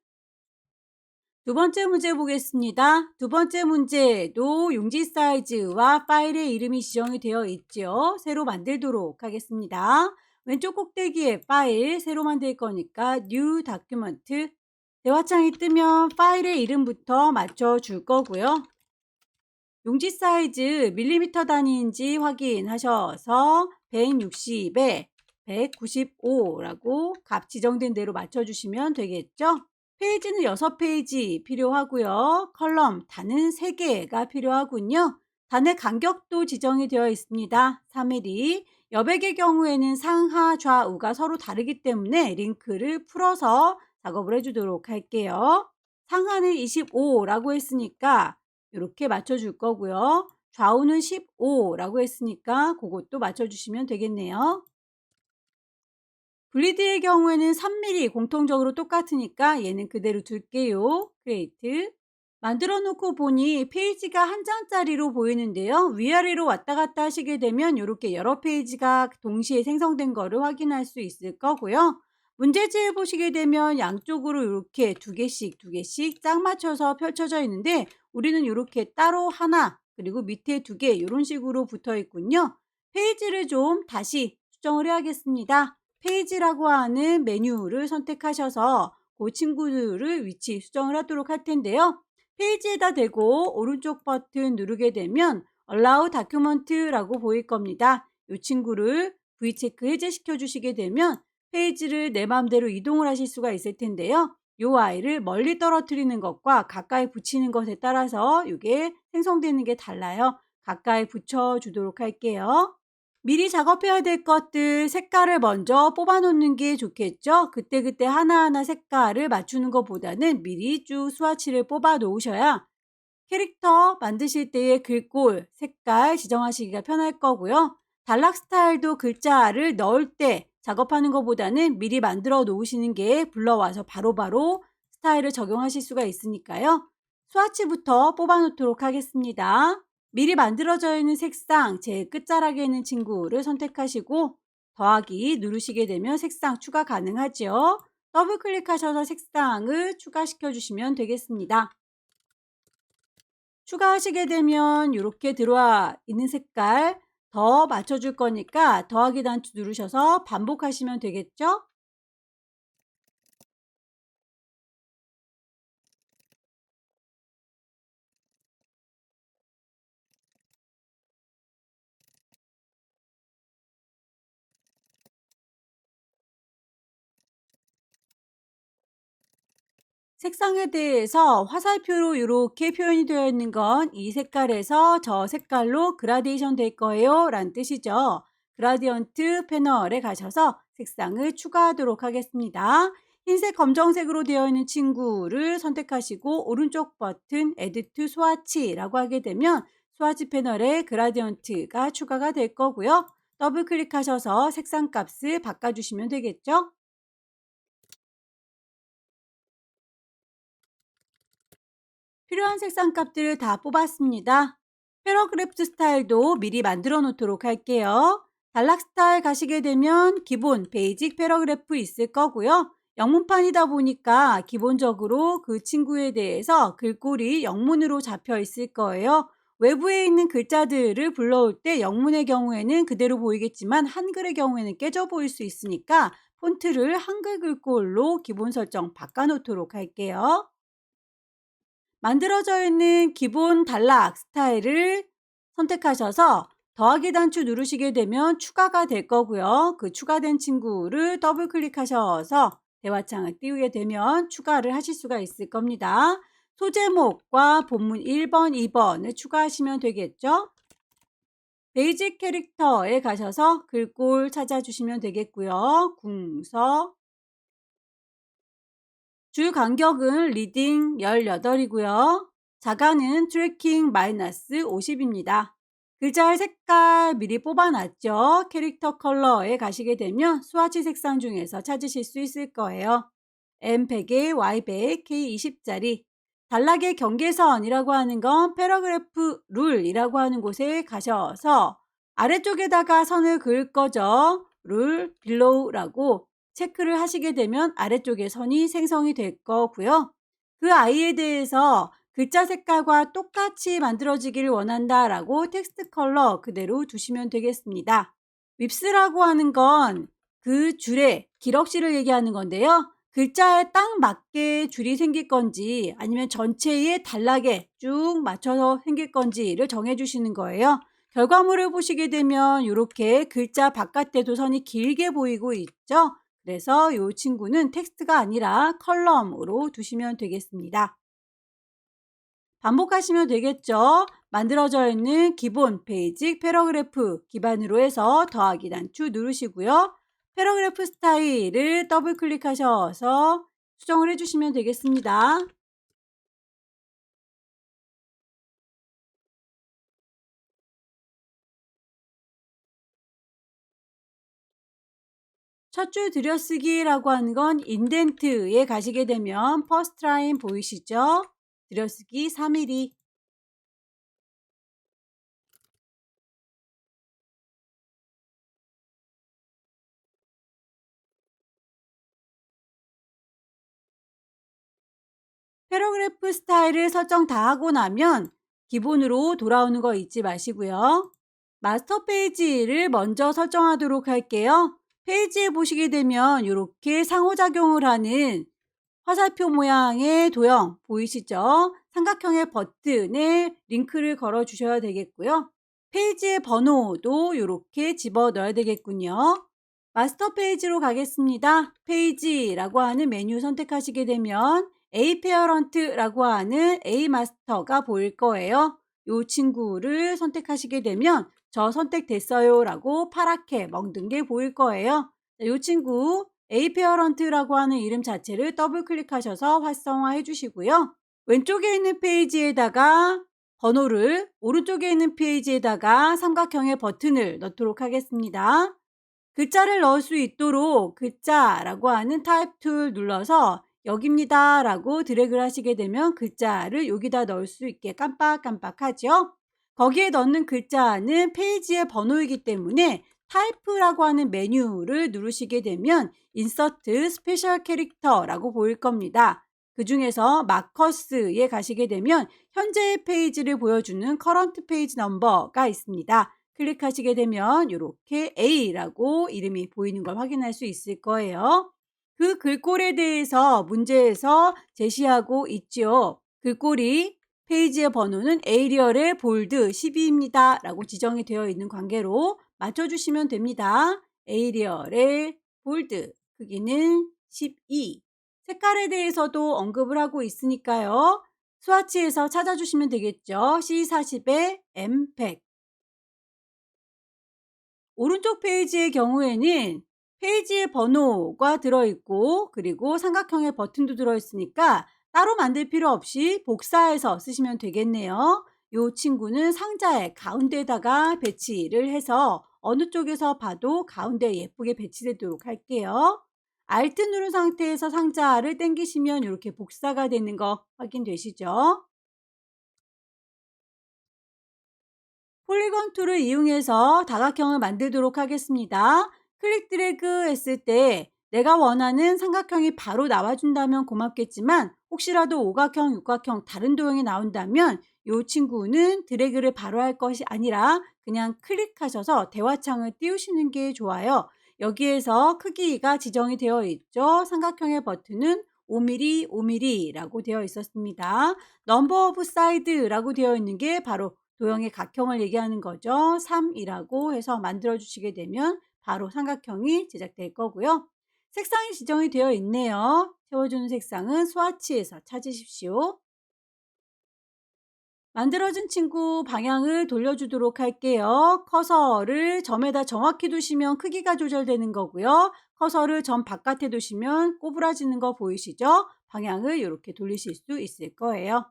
두 번째 문제 보겠습니다. 두 번째 문제도 용지 사이즈와 파일의 이름이 지정이 되어 있죠. 새로 만들도록 하겠습니다. 왼쪽 꼭대기에 파일 새로 만들 거니까 New Document. 대화창이 뜨면 파일의 이름부터 맞춰줄 거고요. 용지 사이즈 밀리미터 단위인지 확인하셔서 160에 195라고 값 지정된 대로 맞춰주시면 되겠죠. 페이지는 6페이지 필요하고요. 컬럼 단은 3개가 필요하군요. 단의 간격도 지정이 되어 있습니다. 3mm. 여백의 경우에는 상하 좌우가 서로 다르기 때문에 링크를 풀어서 작업을 해주도록 할게요. 상하는 25라고 했으니까 이렇게 맞춰줄 거고요. 좌우는 15라고 했으니까 그것도 맞춰주시면 되겠네요. 블리드의 경우에는 3mm 공통적으로 똑같으니까 얘는 그대로 둘게요. 크리에이트. 만들어 놓고 보니 페이지가 한 장짜리로 보이는데요. 위아래로 왔다 갔다 하시게 되면 이렇게 여러 페이지가 동시에 생성된 거를 확인할 수 있을 거고요. 문제지를 보시게 되면 양쪽으로 이렇게 두 개씩 짝 맞춰서 펼쳐져 있는데 우리는 이렇게 따로 하나 그리고 밑에 2개 이런 식으로 붙어 있군요. 페이지를 좀 다시 수정을 해야겠습니다. 페이지라고 하는 메뉴를 선택하셔서 그 친구들을 위치 수정을 하도록 할 텐데요. 페이지에다 대고 오른쪽 버튼 누르게 되면 Allow Document라고 보일 겁니다. 이 친구를 V체크 해제시켜 주시게 되면 페이지를 내 마음대로 이동을 하실 수가 있을 텐데요. 이 아이를 멀리 떨어뜨리는 것과 가까이 붙이는 것에 따라서 이게 생성되는 게 달라요. 가까이 붙여 주도록 할게요. 미리 작업해야 될 것들 색깔을 먼저 뽑아 놓는 게 좋겠죠. 그때그때 하나하나 색깔을 맞추는 것보다는 미리 쭉 스와치를 뽑아 놓으셔야 캐릭터 만드실 때의 글꼴, 색깔 지정하시기가 편할 거고요. 단락 스타일도 글자를 넣을 때 작업하는 것보다는 미리 만들어 놓으시는 게 불러와서 바로바로 스타일을 적용하실 수가 있으니까요. 스와치부터 뽑아 놓도록 하겠습니다. 미리 만들어져 있는 색상 제일 끝자락에 있는 친구를 선택하시고 더하기 누르시게 되면 색상 추가 가능하죠. 더블 클릭하셔서 색상을 추가시켜 주시면 되겠습니다. 추가하시게 되면 이렇게 들어와 있는 색깔 더 맞춰줄 거니까 더하기 단추 누르셔서 반복하시면 되겠죠? 색상에 대해서 화살표로 이렇게 표현이 되어 있는 건 이 색깔에서 저 색깔로 그라데이션 될 거예요 라는 뜻이죠. 그라디언트 패널에 가셔서 색상을 추가하도록 하겠습니다. 흰색 검정색으로 되어 있는 친구를 선택하시고 오른쪽 버튼 Add to 스와치라고 하게 되면 스와치 패널에 그라디언트가 추가가 될 거고요. 더블 클릭하셔서 색상 값을 바꿔주시면 되겠죠. 필요한 색상 값들을 다 뽑았습니다. 패러그래프 스타일도 미리 만들어 놓도록 할게요. 단락 스타일 가시게 되면 기본 베이직 패러그래프 있을 거고요. 영문판이다 보니까 기본적으로 그 친구에 대해서 글꼴이 영문으로 잡혀 있을 거예요. 외부에 있는 글자들을 불러올 때 영문의 경우에는 그대로 보이겠지만 한글의 경우에는 깨져 보일 수 있으니까 폰트를 한글 글꼴로 기본 설정 바꿔놓도록 할게요. 만들어져 있는 기본 단락 스타일을 선택하셔서 더하기 단추 누르시게 되면 추가가 될 거고요. 그 추가된 친구를 더블 클릭하셔서 대화창을 띄우게 되면 추가를 하실 수가 있을 겁니다. 소제목과 본문 1번, 2번을 추가하시면 되겠죠. 베이직 캐릭터에 가셔서 글꼴 찾아주시면 되겠고요. 궁서, 줄 간격은 리딩 18이고요. 자가는 트래킹 -50입니다. 글자의 색깔 미리 뽑아놨죠. 캐릭터 컬러에 가시게 되면 스와치 색상 중에서 찾으실 수 있을 거예요. M100에 Y100, K20짜리. 단락의 경계선이라고 하는 건 패러그래프 룰이라고 하는 곳에 가셔서 아래쪽에다가 선을 그을 거죠. 룰, 빌로우라고 체크를 하시게 되면 아래쪽에 선이 생성이 될 거고요. 그 아이에 대해서 글자 색깔과 똑같이 만들어지기를 원한다라고 텍스트 컬러 그대로 두시면 되겠습니다. 윕스라고 하는 건 그 줄의 기럭실을 얘기하는 건데요. 글자에 딱 맞게 줄이 생길 건지 아니면 전체의 단락에 쭉 맞춰서 생길 건지를 정해주시는 거예요. 결과물을 보시게 되면 이렇게 글자 바깥에도 선이 길게 보이고 있죠. 그래서 이 친구는 텍스트가 아니라 컬럼으로 두시면 되겠습니다. 반복하시면 되겠죠. 만들어져 있는 기본 베이직 패러그래프 기반으로 해서 더하기 단추 누르시고요. 패러그래프 스타일을 더블 클릭하셔서 수정을 해주시면 되겠습니다. 첫 줄 들여쓰기라고 하는 건 인덴트에 가시게 되면 퍼스트 라인 보이시죠? 들여쓰기 3mm. 패러그래프 스타일을 설정 다 하고 나면 기본으로 돌아오는 거 잊지 마시고요. 마스터 페이지를 먼저 설정하도록 할게요. 페이지에 보시게 되면 이렇게 상호작용을 하는 화살표 모양의 도형 보이시죠? 삼각형의 버튼에 링크를 걸어 주셔야 되겠고요. 페이지의 번호도 이렇게 집어 넣어야 되겠군요. 마스터 페이지로 가겠습니다. 페이지라고 하는 메뉴 선택하시게 되면 A 페어런트라고 하는 A 마스터가 보일 거예요. 이 친구를 선택하시게 되면 저 선택됐어요 라고 파랗게 멍든 게 보일 거예요. 이 친구 A 페어런트라고 하는 이름 자체를 더블 클릭하셔서 활성화해 주시고요. 왼쪽에 있는 페이지에다가 번호를, 오른쪽에 있는 페이지에다가 삼각형의 버튼을 넣도록 하겠습니다. 글자를 넣을 수 있도록 글자라고 하는 타입 툴 눌러서 여기입니다 라고 드래그를 하시게 되면 글자를 여기다 넣을 수 있게 깜빡깜빡하죠. 거기에 넣는 글자는 페이지의 번호이기 때문에 타입라고 하는 메뉴를 누르시게 되면 인서트 스페셜 캐릭터라고 보일 겁니다. 그 중에서 마커스에 가시게 되면 현재의 페이지를 보여주는 커런트 페이지 넘버가 있습니다. 클릭하시게 되면 이렇게 A라고 이름이 보이는 걸 확인할 수 있을 거예요. 그 글꼴에 대해서 문제에서 제시하고 있죠. 글꼴이 페이지의 번호는 에이리얼의 볼드 12입니다. 라고 지정이 되어 있는 관계로 맞춰주시면 됩니다. 에이리얼의 볼드 크기는 12. 색깔에 대해서도 언급을 하고 있으니까요. 스와치에서 찾아주시면 되겠죠. C40에 M100. 오른쪽 페이지의 경우에는 페이지의 번호가 들어있고 그리고 삼각형의 버튼도 들어있으니까 따로 만들 필요 없이 복사해서 쓰시면 되겠네요. 이 친구는 상자의 가운데에다가 배치를 해서 어느 쪽에서 봐도 가운데 예쁘게 배치되도록 할게요. Alt 누른 상태에서 상자를 당기시면 이렇게 복사가 되는 거 확인되시죠? 폴리곤 툴을 이용해서 다각형을 만들도록 하겠습니다. 클릭 드래그 했을 때 내가 원하는 삼각형이 바로 나와준다면 고맙겠지만 혹시라도 오각형, 육각형 다른 도형이 나온다면 이 친구는 드래그를 바로 할 것이 아니라 그냥 클릭하셔서 대화창을 띄우시는 게 좋아요. 여기에서 크기가 지정이 되어 있죠. 삼각형의 버튼은 5mm, 5mm라고 되어 있었습니다. 넘버 오브 사이드라고 되어 있는 게 바로 도형의 각형을 얘기하는 거죠. 3이라고 해서 만들어 주시게 되면 바로 삼각형이 제작될 거고요. 색상이 지정이 되어 있네요. 채워주는 색상은 스와치에서 찾으십시오. 만들어진 친구 방향을 돌려주도록 할게요. 커서를 점에다 정확히 두시면 크기가 조절되는 거고요. 커서를 점 바깥에 두시면 꼬부라지는 거 보이시죠? 방향을 이렇게 돌리실 수 있을 거예요.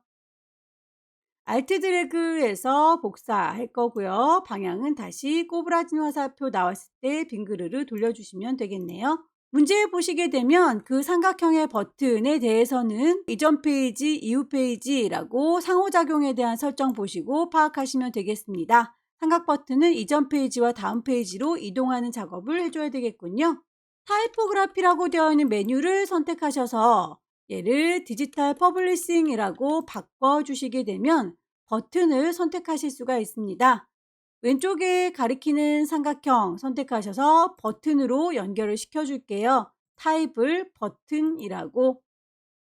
알트 드래그해서 복사할 거고요. 방향은 다시 꼬부라진 화살표 나왔을 때 빙그르르 돌려주시면 되겠네요. 문제 보시게 되면 그 삼각형의 버튼에 대해서는 이전 페이지, 이후 페이지라고 상호작용에 대한 설정 보시고 파악하시면 되겠습니다. 삼각 버튼은 이전 페이지와 다음 페이지로 이동하는 작업을 해줘야 되겠군요. 타이포그라피라고 되어 있는 메뉴를 선택하셔서 얘를 디지털 퍼블리싱이라고 바꿔주시게 되면 버튼을 선택하실 수가 있습니다. 왼쪽에 가리키는 삼각형 선택하셔서 버튼으로 연결을 시켜줄게요. 타입을 버튼이라고.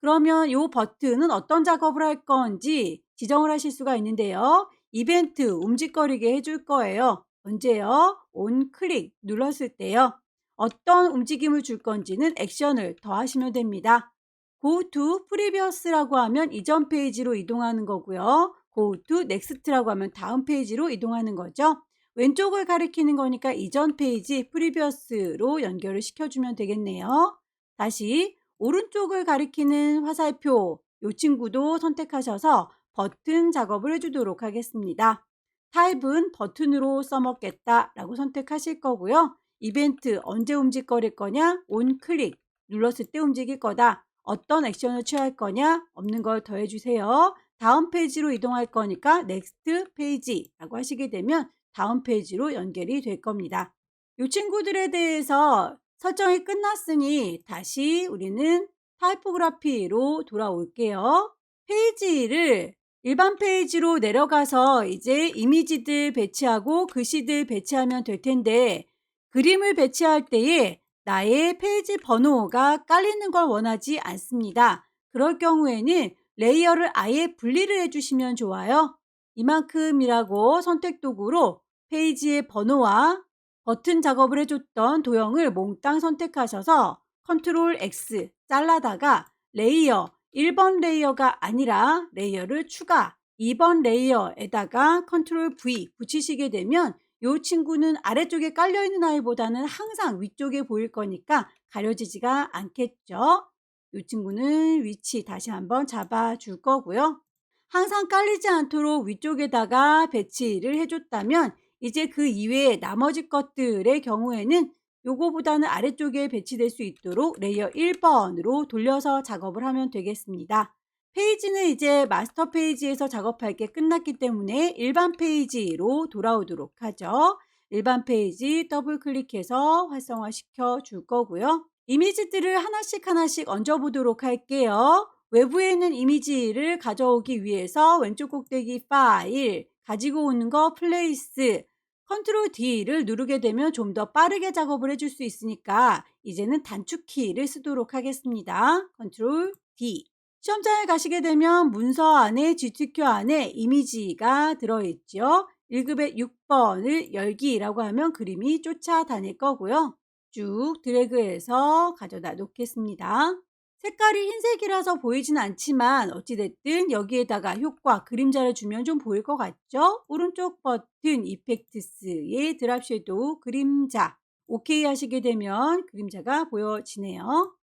그러면 이 버튼은 어떤 작업을 할 건지 지정을 하실 수가 있는데요. 이벤트 움직거리게 해줄 거예요. 언제요? 온 클릭 눌렀을 때요. 어떤 움직임을 줄 건지는 액션을 더하시면 됩니다. Go to Previous라고 하면 이전 페이지로 이동하는 거고요. Go to Next라고 하면 다음 페이지로 이동하는 거죠. 왼쪽을 가리키는 거니까 이전 페이지 Previous로 연결을 시켜주면 되겠네요. 다시 오른쪽을 가리키는 화살표 이 친구도 선택하셔서 버튼 작업을 해주도록 하겠습니다. 타입은 버튼으로 써먹겠다 라고 선택하실 거고요. 이벤트 언제 움직거릴 거냐? 온 클릭 눌렀을 때 움직일 거다. 어떤 액션을 취할 거냐? 없는 걸 더해주세요. 다음 페이지로 이동할 거니까 next 페이지라고 하시게 되면 다음 페이지로 연결이 될 겁니다. 이 친구들에 대해서 설정이 끝났으니 다시 우리는 타이포그라피로 돌아올게요. 페이지를 일반 페이지로 내려가서 이제 이미지들 배치하고 글씨들 배치하면 될 텐데 그림을 배치할 때에 나의 페이지 번호가 깔리는 걸 원하지 않습니다. 그럴 경우에는 레이어를 아예 분리를 해주시면 좋아요. 이만큼이라고 선택 도구로 페이지의 번호와 버튼 작업을 해줬던 도형을 몽땅 선택하셔서 컨트롤 X 잘라다가 레이어 1번 레이어가 아니라 레이어를 추가 2번 레이어에다가 컨트롤 V 붙이시게 되면 이 친구는 아래쪽에 깔려있는 아이보다는 항상 위쪽에 보일 거니까 가려지지가 않겠죠. 이 친구는 위치 다시 한번 잡아줄 거고요. 항상 깔리지 않도록 위쪽에다가 배치를 해줬다면 이제 그 이외에 나머지 것들의 경우에는 요거보다는 아래쪽에 배치될 수 있도록 레이어 1번으로 돌려서 작업을 하면 되겠습니다. 페이지는 이제 마스터 페이지에서 작업할 게 끝났기 때문에 일반 페이지로 돌아오도록 하죠. 일반 페이지 더블 클릭해서 활성화 시켜 줄 거고요. 이미지들을 하나씩 하나씩 얹어 보도록 할게요. 외부에 있는 이미지를 가져오기 위해서 왼쪽 꼭대기 파일, 가지고 오는 거 플레이스, 컨트롤 D를 누르게 되면 좀 더 빠르게 작업을 해줄 수 있으니까 이제는 단축키를 쓰도록 하겠습니다. 컨트롤 D. 시험장에 가시게 되면 문서 안에 GTQ 안에 이미지가 들어있죠. 1급의 6번을 열기라고 하면 그림이 쫓아다닐 거고요. 쭉 드래그해서 가져다 놓겠습니다. 색깔이 흰색이라서 보이진 않지만 어찌됐든 여기에다가 효과 그림자를 주면 좀 보일 것 같죠? 오른쪽 버튼 이펙트스의 드랍 섀도우 그림자 OK 하시게 되면 그림자가 보여지네요.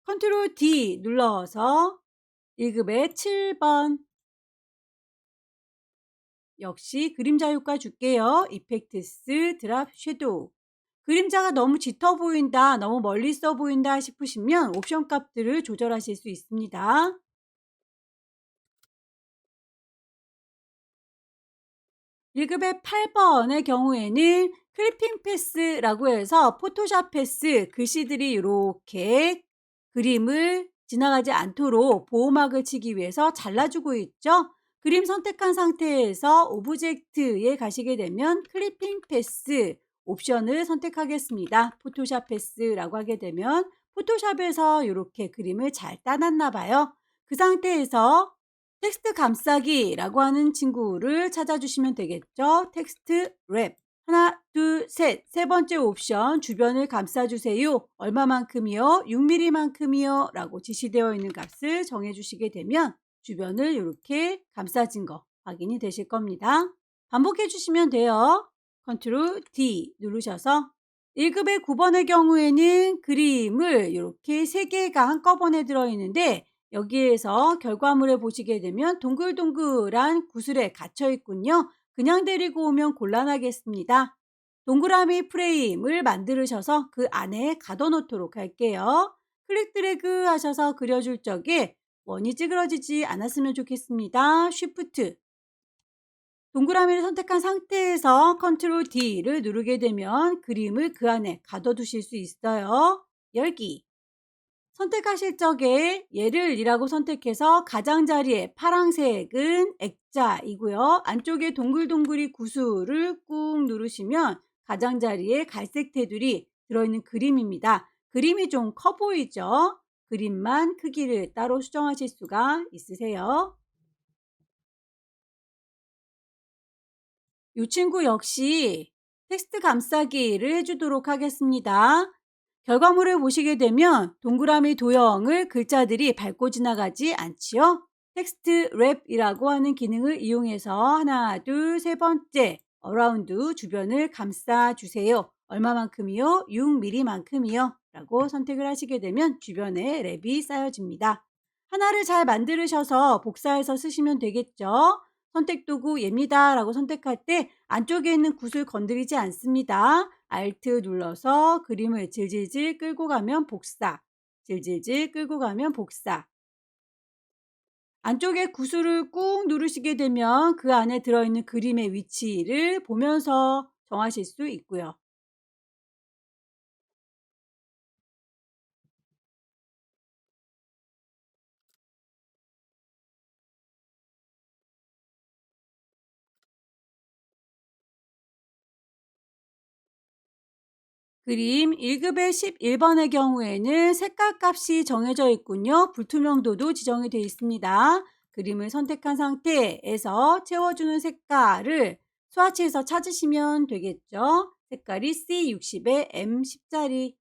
컨트롤 D 눌러서 1급의 7번 역시 그림자 효과 줄게요. 이펙트스 드랍 섀도우 그림자가 너무 짙어 보인다, 너무 멀리 있어 보인다 싶으시면 옵션 값들을 조절하실 수 있습니다. 1급의 8번의 경우에는 클리핑 패스라고 해서 포토샵 패스 글씨들이 이렇게 그림을 지나가지 않도록 보호막을 치기 위해서 잘라주고 있죠. 그림 선택한 상태에서 오브젝트에 가시게 되면 클리핑 패스 옵션을 선택하겠습니다. 포토샵 패스라고 하게 되면 포토샵에서 이렇게 그림을 잘 따놨나 봐요. 그 상태에서 텍스트 감싸기라고 하는 친구를 찾아주시면 되겠죠. 텍스트 랩. 하나, 둘, 셋. 세 번째 옵션 주변을 감싸주세요. 얼마만큼이요? 6mm만큼이요. 라고 지시되어 있는 값을 정해주시게 되면 주변을 이렇게 감싸진 거 확인이 되실 겁니다. 반복해 주시면 돼요. 컨트롤 D 누르셔서 1급의 9번의 경우에는 그림을 이렇게 3개가 한꺼번에 들어있는데 여기에서 결과물을 보시게 되면 동글동글한 구슬에 갇혀 있군요. 그냥 데리고 오면 곤란하겠습니다. 동그라미 프레임을 만드셔서 그 안에 가둬놓도록 할게요. 클릭 드래그 하셔서 그려줄 적에 원이 찌그러지지 않았으면 좋겠습니다. 쉬프트 동그라미를 선택한 상태에서 컨트롤 D를 누르게 되면 그림을 그 안에 가둬두실 수 있어요. 열기 선택하실 적에 얘를 2라고 선택해서 가장자리에 파란색은 액자이고요. 안쪽에 동글동글이 구슬을 꾹 누르시면 가장자리에 갈색 테두리 들어있는 그림입니다. 그림이 좀 커 보이죠? 그림만 크기를 따로 수정하실 수가 있으세요. 이 친구 역시 텍스트 감싸기를 해주도록 하겠습니다. 결과물을 보시게 되면 동그라미 도형을 글자들이 밟고 지나가지 않지요. 텍스트 랩이라고 하는 기능을 이용해서 하나, 둘, 세 번째 어라운드 주변을 감싸주세요. 얼마만큼이요? 6mm만큼이요. 라고 선택을 하시게 되면 주변에 랩이 쌓여집니다. 하나를 잘 만들으셔서 복사해서 쓰시면 되겠죠. 선택 도구 얘입니다 라고 선택할 때 안쪽에 있는 굿을 건드리지 않습니다. Alt 눌러서 그림을 질질질 끌고 가면 복사, 질질질 끌고 가면 복사. 안쪽에 구슬을 꾹 누르시게 되면 그 안에 들어있는 그림의 위치를 보면서 정하실 수 있고요. 그림 1급의 11번의 경우에는 색깔 값이 정해져 있군요. 불투명도도 지정이 되어 있습니다. 그림을 선택한 상태에서 채워주는 색깔을 스와치에서 찾으시면 되겠죠. 색깔이 C60에 M10짜리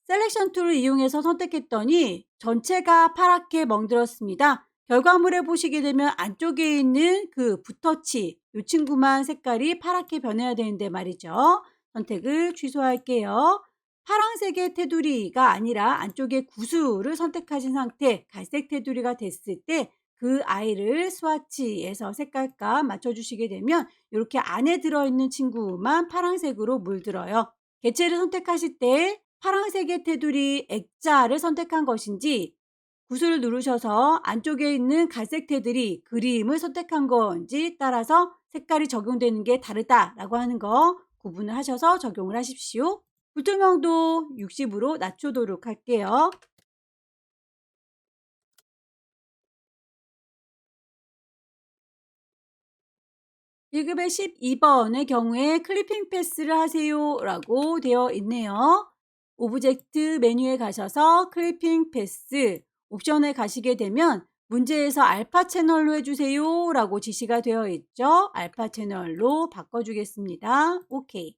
셀렉션 툴을 이용해서 선택했더니 전체가 파랗게 멍들었습니다. 결과물에 보시게 되면 안쪽에 있는 그 붓터치 이 친구만 색깔이 파랗게 변해야 되는데 말이죠. 선택을 취소할게요. 파란색의 테두리가 아니라 안쪽에 구슬을 선택하신 상태 갈색 테두리가 됐을 때 그 아이를 스와치에서 색깔감 맞춰주시게 되면 이렇게 안에 들어있는 친구만 파란색으로 물들어요. 개체를 선택하실 때 파란색의 테두리 액자를 선택한 것인지 구슬을 누르셔서 안쪽에 있는 갈색 테두리 그림을 선택한 건지 따라서 색깔이 적용되는 게 다르다라고 하는 거 구분을 하셔서 적용을 하십시오. 불투명도 60으로 낮추도록 할게요. 1급의 12번의 경우에 클리핑 패스를 하세요 라고 되어 있네요. 오브젝트 메뉴에 가셔서 클리핑 패스 옵션에 가시게 되면 문제에서 알파 채널로 해주세요 라고 지시가 되어 있죠. 알파 채널로 바꿔주겠습니다. 오케이.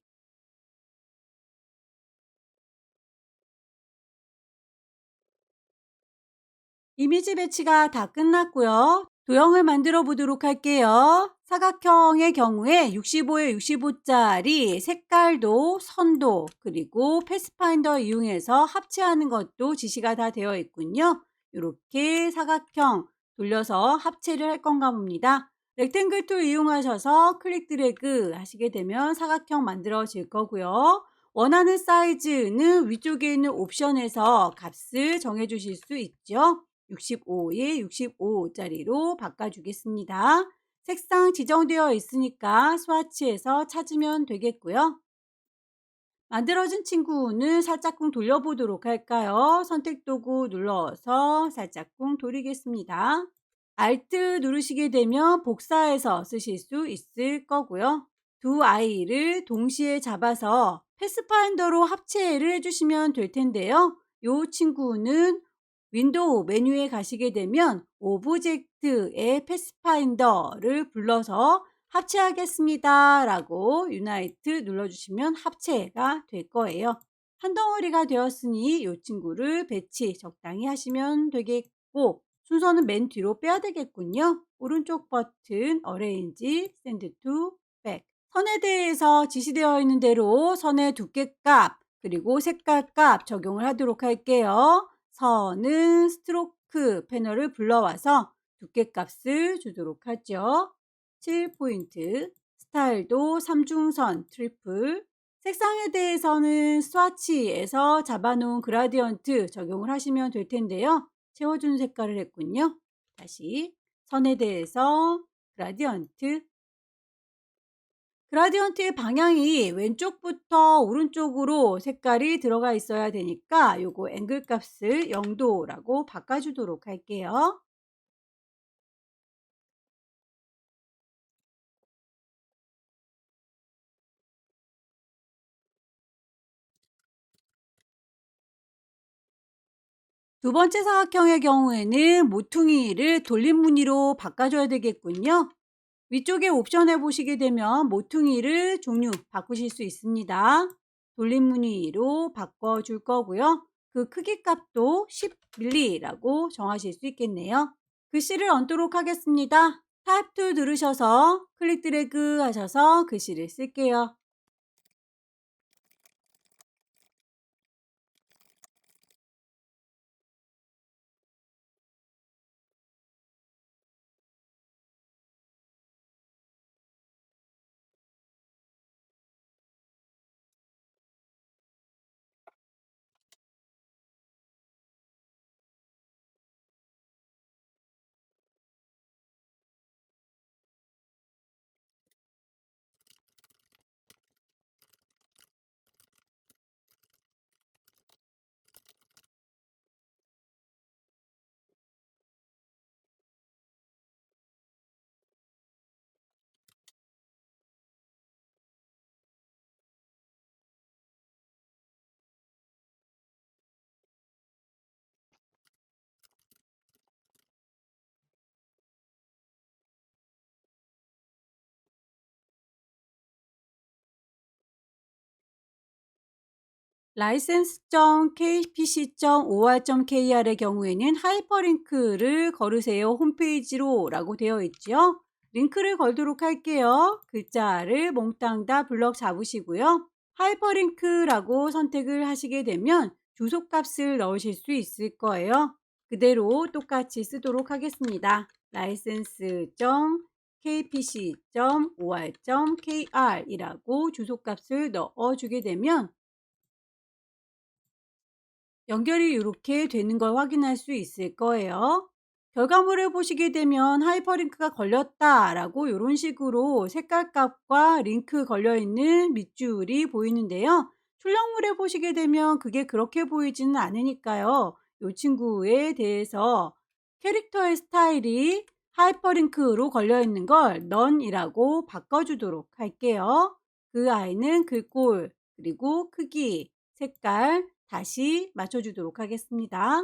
이미지 배치가 다 끝났고요. 도형을 만들어 보도록 할게요. 사각형의 경우에 65에 65짜리 색깔도 선도 그리고 패스파인더 이용해서 합체하는 것도 지시가 다 되어 있군요. 이렇게 사각형 돌려서 합체를 할 건가 봅니다. 렉탱글 툴 이용하셔서 클릭 드래그 하시게 되면 사각형 만들어질 거고요. 원하는 사이즈는 위쪽에 있는 옵션에서 값을 정해 주실 수 있죠. 65에 65짜리로 바꿔주겠습니다. 색상 지정되어 있으니까 스와치에서 찾으면 되겠고요. 만들어진 친구는 살짝쿵 돌려보도록 할까요? 선택 도구 눌러서 살짝쿵 돌리겠습니다. Alt 누르시게 되면 복사해서 쓰실 수 있을 거고요. 두 아이를 동시에 잡아서 패스파인더로 합체를 해주시면 될 텐데요. 이 친구는 윈도우 메뉴에 가시게 되면 오브젝트의 패스파인더를 불러서 합체하겠습니다 라고 유나이트 눌러주시면 합체가 될 거예요. 한 덩어리가 되었으니 이 친구를 배치 적당히 하시면 되겠고, 순서는 맨 뒤로 빼야 되겠군요. 오른쪽 버튼 어레인지 샌드 투 백. 선에 대해서 지시되어 있는 대로 선의 두께값 그리고 색깔값 적용을 하도록 할게요. 선은 스트로크 패널을 불러와서 두께값을 주도록 하죠. 7포인트, 스타일도 3중선 트리플, 색상에 대해서는 스와치에서 잡아놓은 그라디언트 적용을 하시면 될 텐데요. 채워준 색깔을 했군요. 다시 선에 대해서 그라디언트의 방향이 왼쪽부터 오른쪽으로 색깔이 들어가 있어야 되니까 요거 앵글 값을 0도라고 바꿔주도록 할게요. 두 번째 사각형의 경우에는 모퉁이를 돌림 무늬로 바꿔줘야 되겠군요. 위쪽에 옵션에 보시게 되면 모퉁이를 종류 바꾸실 수 있습니다. 돌림 무늬로 바꿔줄 거고요. 그 크기 값도 10mm라고 정하실 수 있겠네요. 글씨를 얹도록 하겠습니다. 타입 툴 누르셔서 클릭 드래그 하셔서 글씨를 쓸게요. license.kpc.or.kr의 경우에는 하이퍼링크를 걸으세요 홈페이지로 라고 되어 있죠. 링크를 걸도록 할게요. 글자를 몽땅 다 블럭 잡으시고요. 하이퍼링크라고 선택을 하시게 되면 주소값을 넣으실 수 있을 거예요. 그대로 똑같이 쓰도록 하겠습니다. license.kpc.or.kr 이라고 주소값을 넣어주게 되면 연결이 이렇게 되는 걸 확인할 수 있을 거예요. 결과물을 보시게 되면 하이퍼링크가 걸렸다라고 이런 식으로 색깔값과 링크 걸려있는 밑줄이 보이는데요. 출력물에 보시게 되면 그게 그렇게 보이지는 않으니까요. 이 친구에 대해서 캐릭터의 스타일이 하이퍼링크로 걸려있는 걸 none이라고 바꿔주도록 할게요. 그 아이는 글꼴, 그리고 크기, 색깔 다시 맞춰주도록 하겠습니다.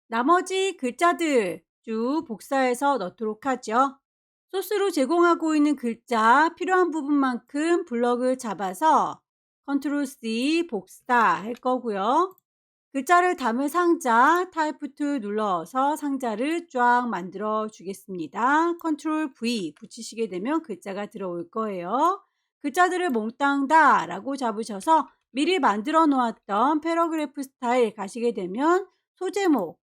나머지 글자들 쭉 복사해서 넣도록 하죠. 소스로 제공하고 있는 글자 필요한 부분만큼 블럭을 잡아서 컨트롤 C 복사 할 거고요. 글자를 담을 상자 타입 툴 눌러서 상자를 쫙 만들어 주겠습니다. 컨트롤 V 붙이시게 되면 글자가 들어올 거예요. 글자들을 몽땅 다 라고 잡으셔서 미리 만들어 놓았던 패러그래프 스타일 가시게 되면 소제목,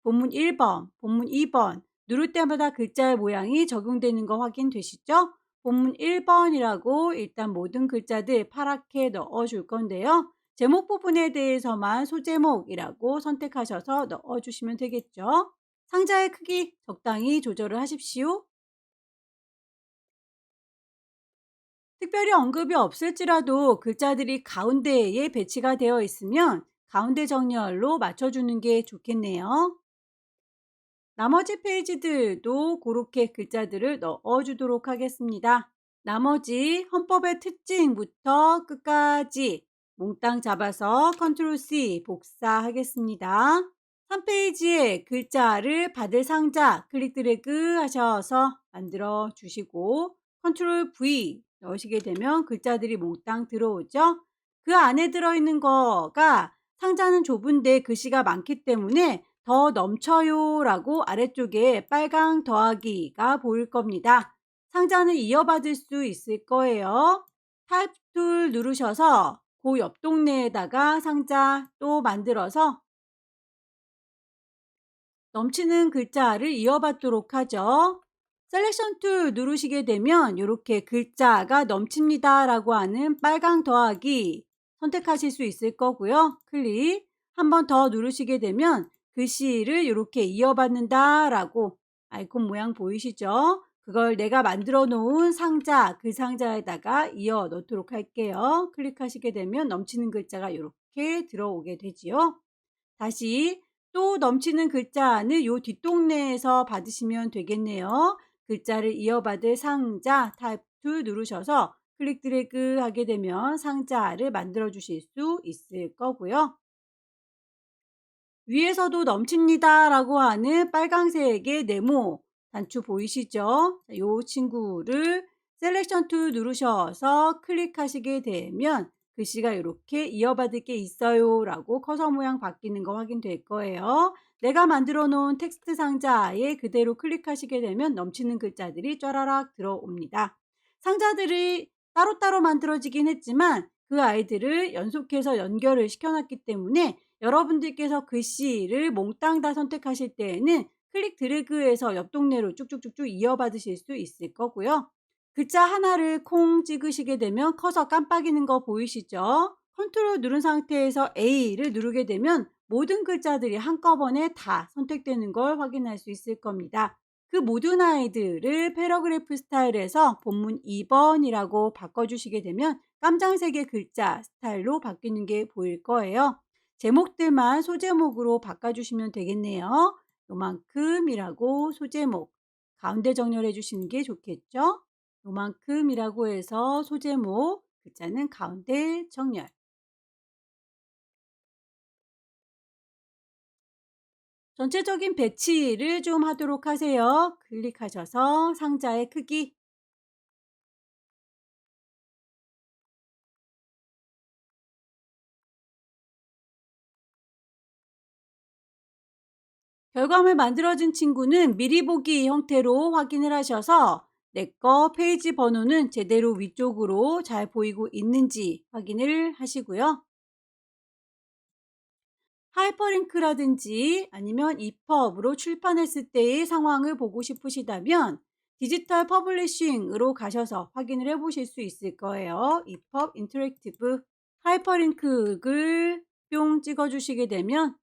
본문 1번, 본문 2번 누를 때마다 글자의 모양이 적용되는 거 확인되시죠? 본문 1번이라고 일단 모든 글자들 파랗게 넣어 줄 건데요. 제목 부분에 대해서만 소제목이라고 선택하셔서 넣어주시면 되겠죠. 상자의 크기 적당히 조절을 하십시오. 특별히 언급이 없을지라도 글자들이 가운데에 배치가 되어 있으면 가운데 정렬로 맞춰주는 게 좋겠네요. 나머지 페이지들도 그렇게 글자들을 넣어주도록 하겠습니다. 나머지 헌법의 특징부터 끝까지 몽땅 잡아서 컨트롤 C 복사하겠습니다. 3페이지에 글자를 받을 상자 클릭 드래그 하셔서 만들어 주시고 컨트롤 V 넣으시게 되면 글자들이 몽땅 들어오죠. 그 안에 들어있는 거가 상자는 좁은데 글씨가 많기 때문에 더 넘쳐요 라고 아래쪽에 빨강 더하기가 보일 겁니다. 상자는 이어받을 수 있을 거예요. 타입 툴 누르셔서 그 옆 동네에다가 상자 또 만들어서 넘치는 글자를 이어받도록 하죠. 셀렉션 툴 누르시게 되면 이렇게 글자가 넘칩니다 라고 하는 빨강 더하기 선택하실 수 있을 거고요. 클릭 한 번 더 누르시게 되면 글씨를 이렇게 이어받는다 라고 아이콘 모양 보이시죠? 그걸 내가 만들어 놓은 상자, 그 상자에다가 이어 넣도록 할게요. 클릭하시게 되면 넘치는 글자가 이렇게 들어오게 되지요. 다시 또 넘치는 글자는 요 뒷동네에서 받으시면 되겠네요. 글자를 이어받을 상자 타입 툴 누르셔서 클릭 드래그 하게 되면 상자를 만들어 주실 수 있을 거고요. 위에서도 넘칩니다 라고 하는 빨강색의 네모 단추 보이시죠? 이 친구를 셀렉션 툴 누르셔서 클릭하시게 되면 글씨가 이렇게 이어받을 게 있어요 라고 커서 모양 바뀌는 거 확인될 거예요. 내가 만들어 놓은 텍스트 상자에 그대로 클릭하시게 되면 넘치는 글자들이 쫘라락 들어옵니다. 상자들이 따로따로 만들어지긴 했지만 그 아이들을 연속해서 연결을 시켜놨기 때문에 여러분들께서 글씨를 몽땅 다 선택하실 때에는 클릭 드래그해서 옆 동네로 쭉쭉쭉쭉 이어받으실 수 있을 거고요. 글자 하나를 콩 찍으시게 되면 커서 깜빡이는 거 보이시죠? 컨트롤 누른 상태에서 A를 누르게 되면 모든 글자들이 한꺼번에 다 선택되는 걸 확인할 수 있을 겁니다. 그 모든 아이들을 패러그래프 스타일에서 본문 2번이라고 바꿔주시게 되면 깜장색의 글자 스타일로 바뀌는 게 보일 거예요. 제목들만 소제목으로 바꿔주시면 되겠네요. 요만큼이라고 소제목 가운데 정렬해 주시는 게 좋겠죠. 요만큼이라고 해서 소제목 글자는 가운데 정렬. 전체적인 배치를 좀 하도록 하세요. 클릭하셔서 상자의 크기 결과물 만들어진 친구는 미리 보기 형태로 확인을 하셔서 내 거 페이지 번호는 제대로 위쪽으로 잘 보이고 있는지 확인을 하시고요. 하이퍼링크라든지 아니면 EPUB으로 출판했을 때의 상황을 보고 싶으시다면 디지털 퍼블리싱으로 가셔서 확인을 해 보실 수 있을 거예요. EPUB 인터랙티브 하이퍼링크를 뿅 찍어 주시게 되면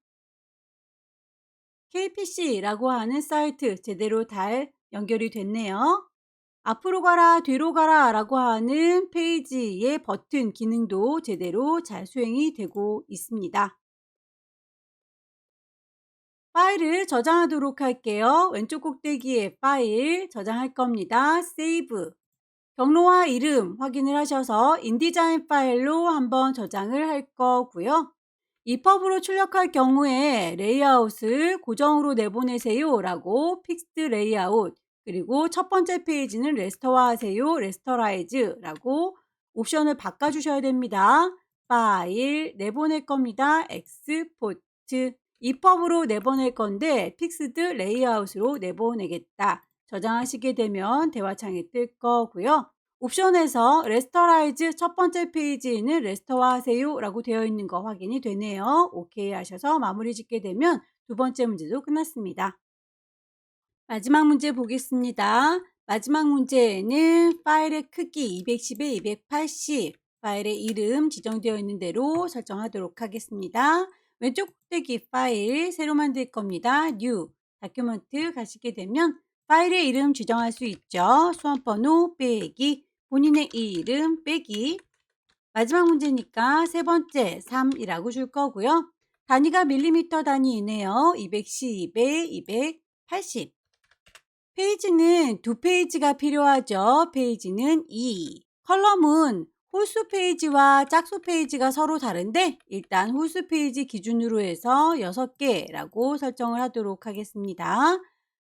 KPC라고 하는 사이트 제대로 잘 연결이 됐네요. 앞으로 가라 뒤로 가라 라고 하는 페이지의 버튼 기능도 제대로 잘 수행이 되고 있습니다. 파일을 저장하도록 할게요. 왼쪽 꼭대기에 파일 저장할 겁니다. 세이브 경로와 이름 확인을 하셔서 인디자인 파일로 한번 저장을 할 거고요. EPUB으로 출력할 경우에 레이아웃을 고정으로 내보내세요 라고 픽스드 레이아웃 그리고 첫 번째 페이지는 레스터화 하세요 레스터라이즈 라고 옵션을 바꿔주셔야 됩니다. 파일 내보낼 겁니다. 엑스포트 EPUB으로 내보낼 건데 픽스드 레이아웃으로 내보내겠다. 저장하시게 되면 대화창이 뜰 거고요. 옵션에서 레스터라이즈 첫 번째 페이지에는 레스터화 하세요 라고 되어 있는 거 확인이 되네요. 오케이 하셔서 마무리 짓게 되면 두 번째 문제도 끝났습니다. 마지막 문제 보겠습니다. 마지막 문제에는 파일의 크기 210에 280 파일의 이름 지정되어 있는 대로 설정하도록 하겠습니다. 왼쪽 꼭대기 파일 새로 만들 겁니다. New, 다큐멘트 가시게 되면 파일의 이름 지정할 수 있죠. 수험번호 빼기, 본인의 이름 빼기. 마지막 문제니까 세 번째 3이라고 줄 거고요. 단위가 밀리미터 단위이네요. 210에 280. 페이지는 두 페이지가 필요하죠. 페이지는 2. 컬럼은 홀수 페이지와 짝수 페이지가 서로 다른데 일단 홀수 페이지 기준으로 해서 6개라고 설정을 하도록 하겠습니다.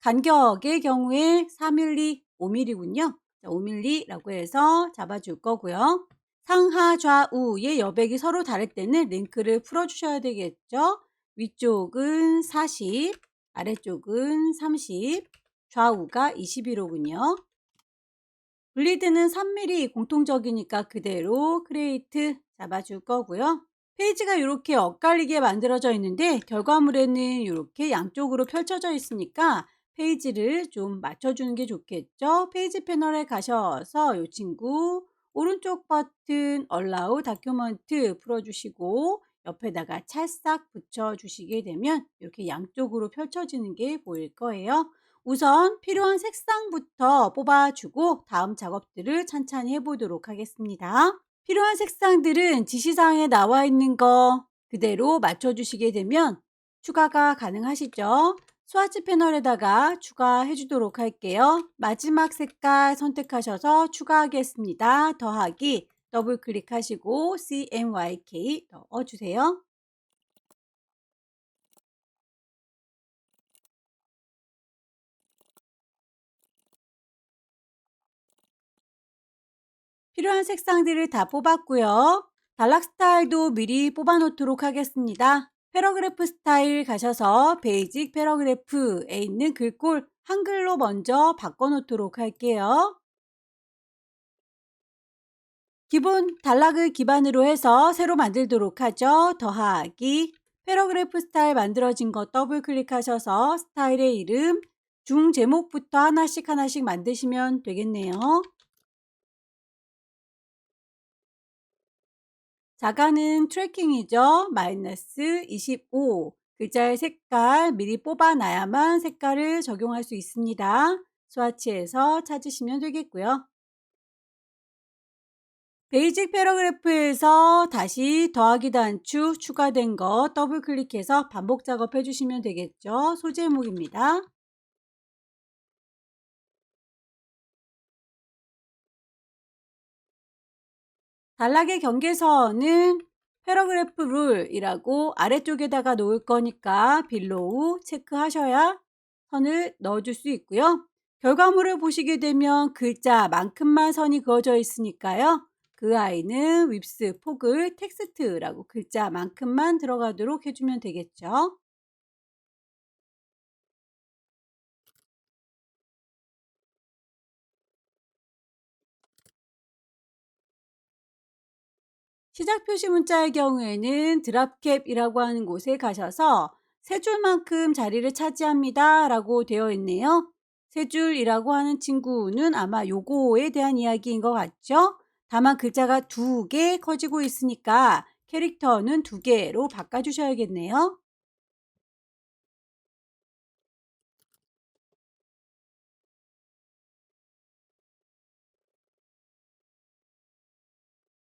간격의 경우에 4mm, 5mm군요. 5mm라고 해서 잡아줄 거고요. 상하 좌우의 여백이 서로 다를 때는 링크를 풀어주셔야 되겠죠. 위쪽은 40, 아래쪽은 30, 좌우가 21호군요. 블리드는 3mm 공통적이니까 그대로 크레이트 잡아줄 거고요. 페이지가 이렇게 엇갈리게 만들어져 있는데 결과물에는 이렇게 양쪽으로 펼쳐져 있으니까 페이지를 좀 맞춰주는 게 좋겠죠. 페이지 패널에 가셔서 이 친구 오른쪽 버튼 Allow 다큐멘트 풀어주시고 옆에다가 찰싹 붙여주시게 되면 이렇게 양쪽으로 펼쳐지는 게 보일 거예요. 우선 필요한 색상부터 뽑아주고 다음 작업들을 찬찬히 해보도록 하겠습니다. 필요한 색상들은 지시사항에 나와 있는 거 그대로 맞춰주시게 되면 추가가 가능하시죠. 스와치 패널에다가 추가해 주도록 할게요. 마지막 색깔 선택하셔서 추가하겠습니다. 더하기 더블 클릭하시고 CMYK 넣어주세요. 필요한 색상들을 다 뽑았고요. 단락 스타일도 미리 뽑아 놓도록 하겠습니다. 패러그래프 스타일 가셔서 베이직 패러그래프에 있는 글꼴 한글로 먼저 바꿔 놓도록 할게요. 기본 단락을 기반으로 해서 새로 만들도록 하죠. 더하기 패러그래프 스타일 만들어진 거 더블 클릭하셔서 스타일의 이름 중 제목부터 하나씩 만드시면 되겠네요. 자가는 트래킹이죠. 마이너스 25. 글자의 색깔 미리 뽑아놔야만 색깔을 적용할 수 있습니다. 스와치에서 찾으시면 되겠고요. 베이직 패러그래프에서 다시 더하기 단추 추가된 거 더블 클릭해서 반복 작업해 주시면 되겠죠. 소제목입니다. 단락의 경계선은 패러그래프 룰이라고 아래쪽에다가 놓을 거니까 빌로우 체크하셔야 선을 넣어줄 수 있고요. 결과물을 보시게 되면 글자만큼만 선이 그어져 있으니까요. 그 아이는 윕스 폭을 텍스트라고 글자만큼만 들어가도록 해주면 되겠죠. 시작 표시 문자의 경우에는 드랍캡이라고 하는 곳에 가셔서 세 줄만큼 자리를 차지합니다 라고 되어 있네요. 세 줄이라고 하는 친구는 아마 요거에 대한 이야기인 것 같죠? 다만 글자가 두 개 커지고 있으니까 캐릭터는 두 개로 바꿔주셔야겠네요.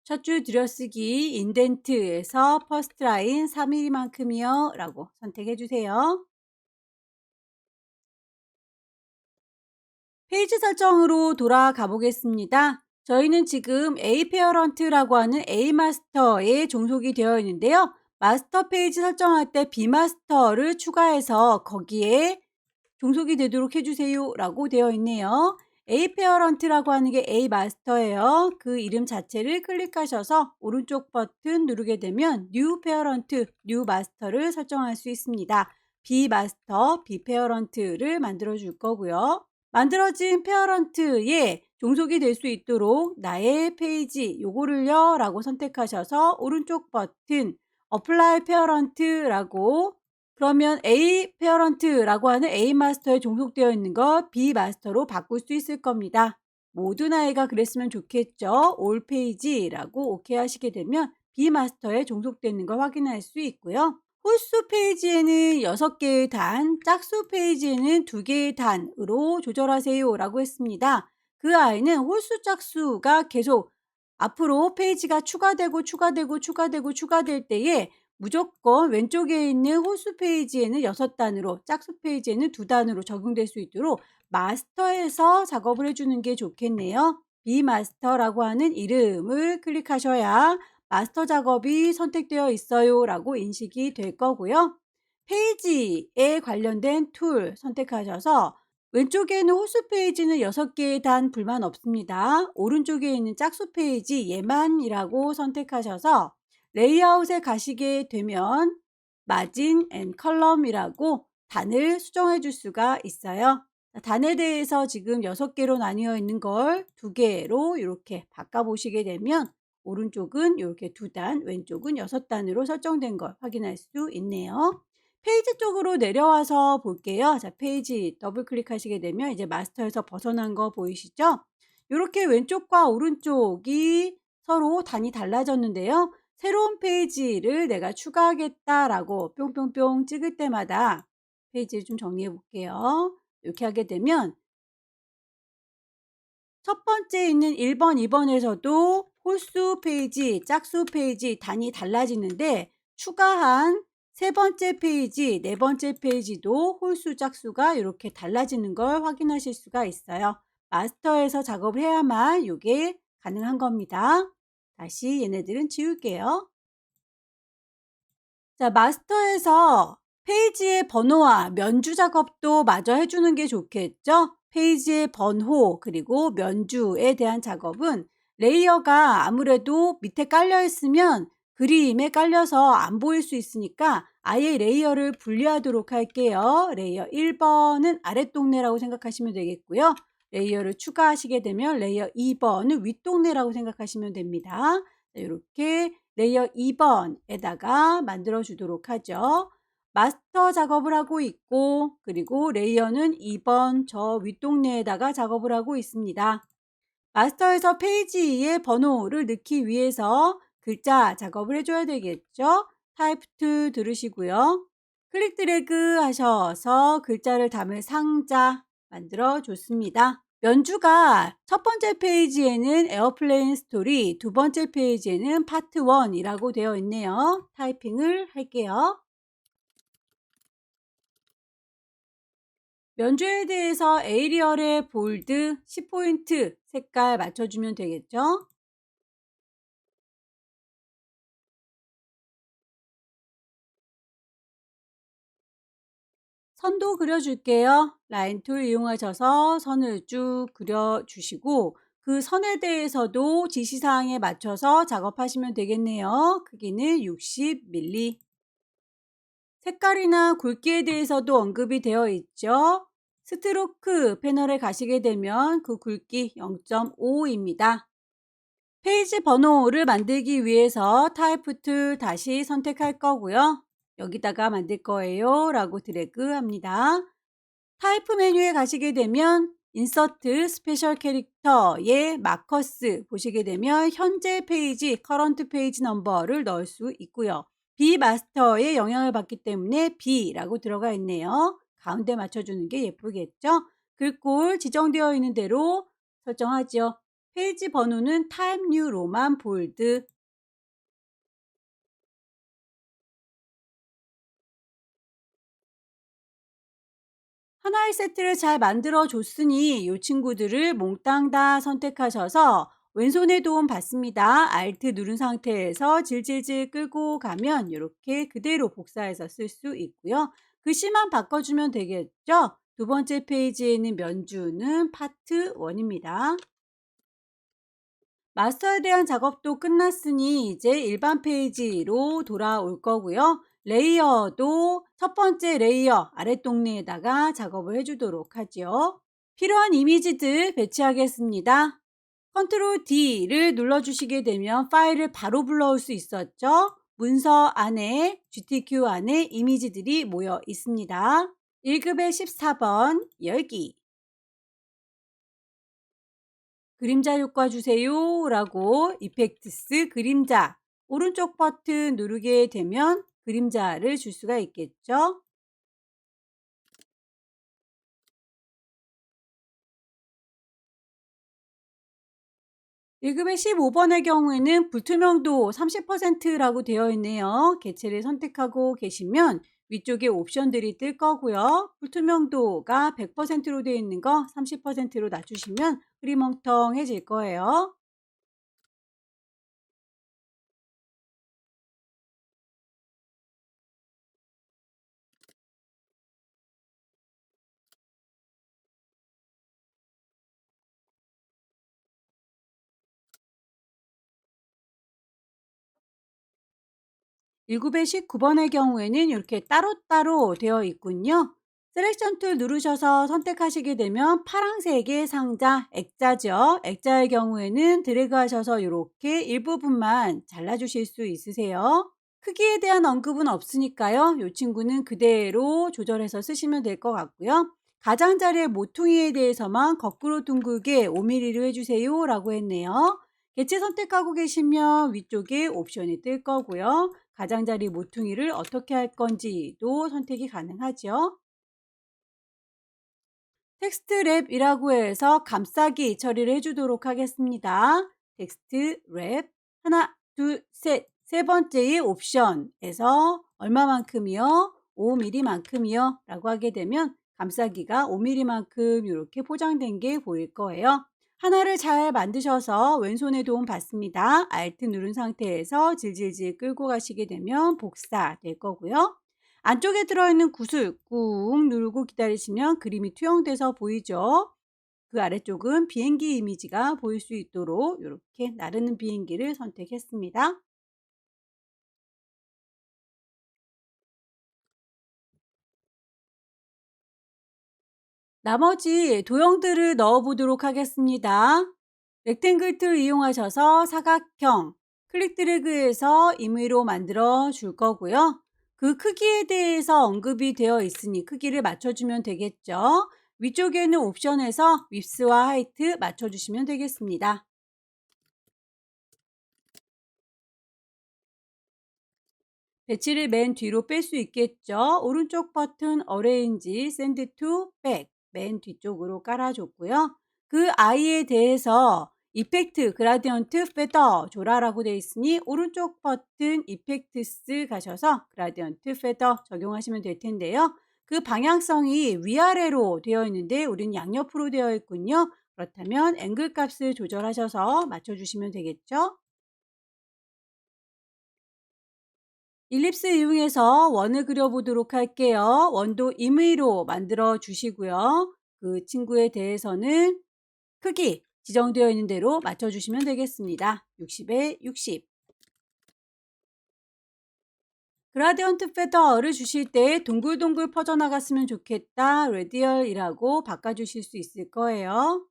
첫 줄 들여쓰기 인덴트에서 퍼스트 라인 3mm만큼이요 라고 선택해 주세요. 페이지 설정으로 돌아가 보겠습니다. 저희는 지금 A 페어런트라고 하는 A 마스터에 종속이 되어 있는데요. 마스터 페이지 설정할 때 B 마스터를 추가해서 거기에 종속이 되도록 해주세요 라고 되어 있네요. A 페어런트라고 하는 게 A 마스터예요. 그 이름 자체를 클릭하셔서 오른쪽 버튼 누르게 되면 New 페어런트, New 마스터를 설정할 수 있습니다. B 마스터, B 페어런트를 만들어 줄 거고요. 만들어진 페어런트에 종속이 될 수 있도록 나의 페이지 요거를요 라고 선택하셔서 오른쪽 버튼 어플라이 페어런트라고 그러면 A 페어런트라고 하는 A 마스터에 종속되어 있는 거 B 마스터로 바꿀 수 있을 겁니다. 모든 아이가 그랬으면 좋겠죠. 올 페이지라고 오케이 하시게 되면 B마스터에 종속되는 걸 확인할 수 있고요. 홀수 페이지에는 6개의 단, 짝수 페이지에는 2개의 단으로 조절하세요 라고 했습니다. 그 아이는 홀수 짝수가 계속 앞으로 페이지가 추가될 때에 무조건 왼쪽에 있는 홀수 페이지에는 6단으로, 짝수 페이지에는 2단으로 적용될 수 있도록 마스터에서 작업을 해주는 게 좋겠네요. B마스터라고 하는 이름을 클릭하셔야 마스터 작업이 선택되어 있어요 라고 인식이 될 거고요. 페이지에 관련된 툴 선택하셔서 왼쪽에 있는 홀수 페이지는 6개의 단 불만 없습니다. 오른쪽에 있는 짝수 페이지 얘만이라고 선택하셔서 레이아웃에 가시게 되면 마진 앤 컬럼이라고 단을 수정해 줄 수가 있어요. 단에 대해서 지금 6개로 나뉘어 있는 걸 2개로 이렇게 바꿔 보시게 되면 오른쪽은 이렇게 2단, 왼쪽은 6단으로 설정된 걸 확인할 수 있네요. 페이지 쪽으로 내려와서 볼게요. 자, 페이지 더블 클릭하시게 되면 이제 마스터에서 벗어난 거 보이시죠? 이렇게 왼쪽과 오른쪽이 서로 단이 달라졌는데요. 새로운 페이지를 내가 추가하겠다라고 뿅뿅뿅 찍을 때마다 페이지를 좀 정리해 볼게요. 이렇게 하게 되면 첫 번째 있는 1번, 2번에서도 홀수 페이지, 짝수 페이지 단이 달라지는데 추가한 세 번째 페이지, 네 번째 페이지도 홀수, 짝수가 이렇게 달라지는 걸 확인하실 수가 있어요. 마스터에서 작업을 해야만 이게 가능한 겁니다. 다시 얘네들은 지울게요. 자, 마스터에서 페이지의 번호와 면주 작업도 마저 해주는 게 좋겠죠? 페이지의 번호 그리고 면주에 대한 작업은 레이어가 아무래도 밑에 깔려 있으면 그림에 깔려서 안 보일 수 있으니까 아예 레이어를 분리하도록 할게요. 레이어 1번은 아랫동네라고 생각하시면 되겠고요. 레이어를 추가하시게 되면 레이어 2번은 윗동네라고 생각하시면 됩니다. 이렇게 레이어 2번에다가 만들어 주도록 하죠. 마스터 작업을 하고 있고 그리고 레이어는 2번 저 윗동네에다가 작업을 하고 있습니다. 마스터에서 페이지의 번호를 넣기 위해서 글자 작업을 해줘야 되겠죠. 타입 툴 들으시고요. 클릭 드래그 하셔서 글자를 담을 상자 만들어 줬습니다. 연주가 첫 번째 페이지에는 에어플레인 스토리, 두 번째 페이지에는 파트 1이라고 되어 있네요. 타이핑을 할게요. 면주에 대해서 에이리얼의 볼드 10포인트 색깔 맞춰주면 되겠죠. 선도 그려줄게요. 라인 툴 이용하셔서 선을 쭉 그려주시고 그 선에 대해서도 지시사항에 맞춰서 작업하시면 되겠네요. 크기는 60mm. 색깔이나 굵기에 대해서도 언급이 되어 있죠. 스트로크 패널에 가시게 되면 그 굵기 0.5입니다. 페이지 번호를 만들기 위해서 타입 툴 다시 선택할 거고요. 여기다가 만들 거예요 라고 드래그 합니다. 타입 메뉴에 가시게 되면 인서트 스페셜 캐릭터의 마커스 보시게 되면 현재 페이지 커런트 페이지 넘버를 넣을 수 있고요. B 마스터의 영향을 받기 때문에 B라고 들어가 있네요. 가운데 맞춰주는 게 예쁘겠죠? 글꼴 지정되어 있는 대로 설정하죠. 페이지 번호는 타입 뉴 로만 볼드. 하나의 세트를 잘 만들어 줬으니 이 친구들을 몽땅 다 선택하셔서 왼손의 도움 받습니다. Alt 누른 상태에서 질질질 끌고 가면 이렇게 그대로 복사해서 쓸 수 있고요. 글씨만 바꿔주면 되겠죠? 두 번째 페이지에 있는 면주는 파트 1입니다. 마스터에 대한 작업도 끝났으니 이제 일반 페이지로 돌아올 거고요. 레이어도 첫 번째 레이어 아랫동네에다가 작업을 해주도록 하죠. 필요한 이미지들 배치하겠습니다. 컨트롤 D를 눌러주시게 되면 파일을 바로 불러올 수 있었죠. 문서 안에 GTQ 안에 이미지들이 모여 있습니다. 1급의 14번 열기 그림자 효과 주세요 라고 이펙트스 그림자 오른쪽 버튼 누르게 되면 그림자를 줄 수가 있겠죠. 1급의 15번의 경우에는 불투명도 30%라고 되어 있네요. 개체를 선택하고 계시면 위쪽에 옵션들이 뜰 거고요. 불투명도가 100%로 되어 있는 거 30%로 낮추시면 흐리멍텅해질 거예요. 1급의 19번의 경우에는 이렇게 따로따로 되어 있군요. 셀렉션 툴 누르셔서 선택하시게 되면 파란색의 상자, 액자죠. 액자의 경우에는 드래그 하셔서 이렇게 일부분만 잘라주실 수 있으세요. 크기에 대한 언급은 없으니까요. 이 친구는 그대로 조절해서 쓰시면 될 것 같고요. 가장자리의 모퉁이에 대해서만 거꾸로 둥글게 5mm로 해주세요 라고 했네요. 개체 선택하고 계시면 위쪽에 옵션이 뜰 거고요. 가장자리 모퉁이를 어떻게 할 건지도 선택이 가능하죠. 텍스트 랩이라고 해서 감싸기 처리를 해주도록 하겠습니다. 텍스트 랩 하나, 둘, 셋. 세 번째의 옵션에서 얼마만큼이요? 5mm만큼이요? 라고 하게 되면 감싸기가 5mm만큼 이렇게 포장된 게 보일 거예요. 하나를 잘 만드셔서 왼손에 도움 받습니다. Alt 누른 상태에서 질질질 끌고 가시게 되면 복사될 거고요. 안쪽에 들어있는 굿을 꾹 누르고 기다리시면 그림이 투영돼서 보이죠. 그 아래쪽은 비행기 이미지가 보일 수 있도록 이렇게 나르는 비행기를 선택했습니다. 나머지 도형들을 넣어 보도록 하겠습니다. 렉탱글 툴 이용하셔서 사각형 클릭 드래그해서 임의로 만들어 줄 거고요. 그 크기에 대해서 언급이 되어 있으니 크기를 맞춰주면 되겠죠. 위쪽에 있는 옵션에서 윗스와 하이트 맞춰주시면 되겠습니다. 배치를 맨 뒤로 뺄 수 있겠죠. 오른쪽 버튼 어레인지 샌드 투 백 맨 뒤쪽으로 깔아줬고요. 그 아이에 대해서 이펙트 그라디언트 페더 줘라라고 되어 있으니 오른쪽 버튼 이펙트스 가셔서 그라디언트 페더 적용하시면 될 텐데요. 그 방향성이 위아래로 되어 있는데 우린 양옆으로 되어 있군요. 그렇다면 앵글 값을 조절하셔서 맞춰주시면 되겠죠. 일립스 이용해서 원을 그려보도록 할게요. 원도 임의로 만들어 주시고요. 그 친구에 대해서는 크기 지정되어 있는 대로 맞춰주시면 되겠습니다. 60에 60. 그라디언트 페더를 주실 때 동글동글 퍼져나갔으면 좋겠다. 레디얼이라고 바꿔주실 수 있을 거예요.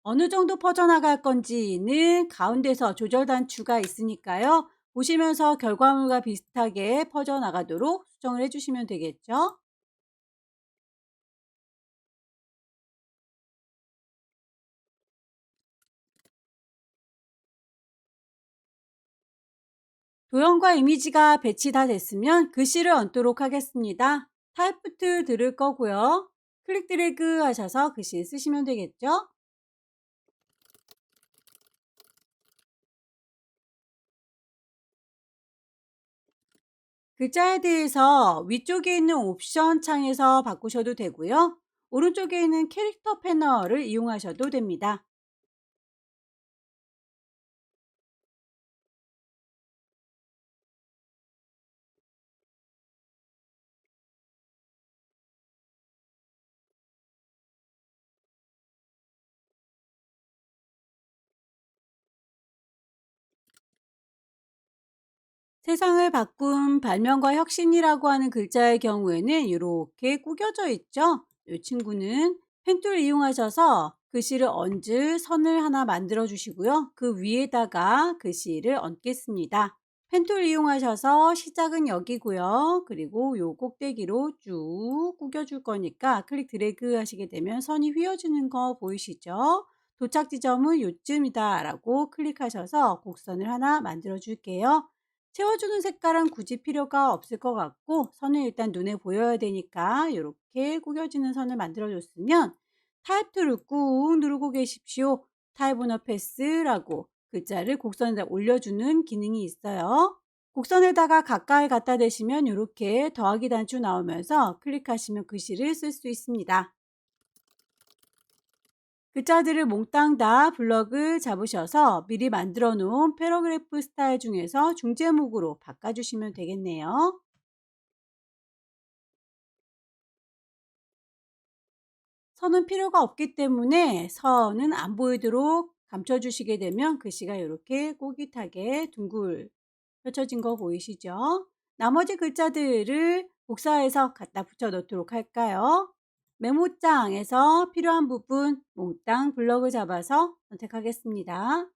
어느 정도 퍼져나갈 건지는 가운데서 조절 단추가 있으니까요. 보시면서 결과물과 비슷하게 퍼져나가도록 수정을 해주시면 되겠죠. 도형과 이미지가 배치 다 됐으면 글씨를 얹도록 하겠습니다. 타입 툴 들을 거고요. 클릭 드래그 하셔서 글씨 쓰시면 되겠죠. 글자에 대해서 위쪽에 있는 옵션 창에서 바꾸셔도 되고요. 오른쪽에 있는 캐릭터 패널을 이용하셔도 됩니다. 세상을 바꾼 발명과 혁신이라고 하는 글자의 경우에는 이렇게 구겨져 있죠. 이 친구는 펜툴 이용하셔서 글씨를 얹을 선을 하나 만들어 주시고요. 그 위에다가 글씨를 얹겠습니다. 펜툴 이용하셔서 시작은 여기고요. 그리고 요 꼭대기로 쭉 구겨줄 거니까 클릭 드래그 하시게 되면 선이 휘어지는 거 보이시죠? 도착 지점은 요쯤이다 라고 클릭하셔서 곡선을 하나 만들어 줄게요. 채워주는 색깔은 굳이 필요가 없을 것 같고 선은 일단 눈에 보여야 되니까 이렇게 구겨지는 선을 만들어 줬으면 타입 툴을 꾹 누르고 계십시오. 타입 오너 패스라고 글자를 곡선에다 올려주는 기능이 있어요. 곡선에다가 가까이 갖다 대시면 이렇게 더하기 단추 나오면서 클릭하시면 글씨를 쓸 수 있습니다. 글자들을 몽땅 다 블럭을 잡으셔서 미리 만들어 놓은 패러그래프 스타일 중에서 중제목으로 바꿔주시면 되겠네요. 선은 필요가 없기 때문에 선은 안 보이도록 감춰주시게 되면 글씨가 이렇게 꼬깃하게 둥글 펼쳐진 거 보이시죠? 나머지 글자들을 복사해서 갖다 붙여 넣도록 할까요? 메모장에서 필요한 부분 몽땅 블럭을 잡아서 선택하겠습니다.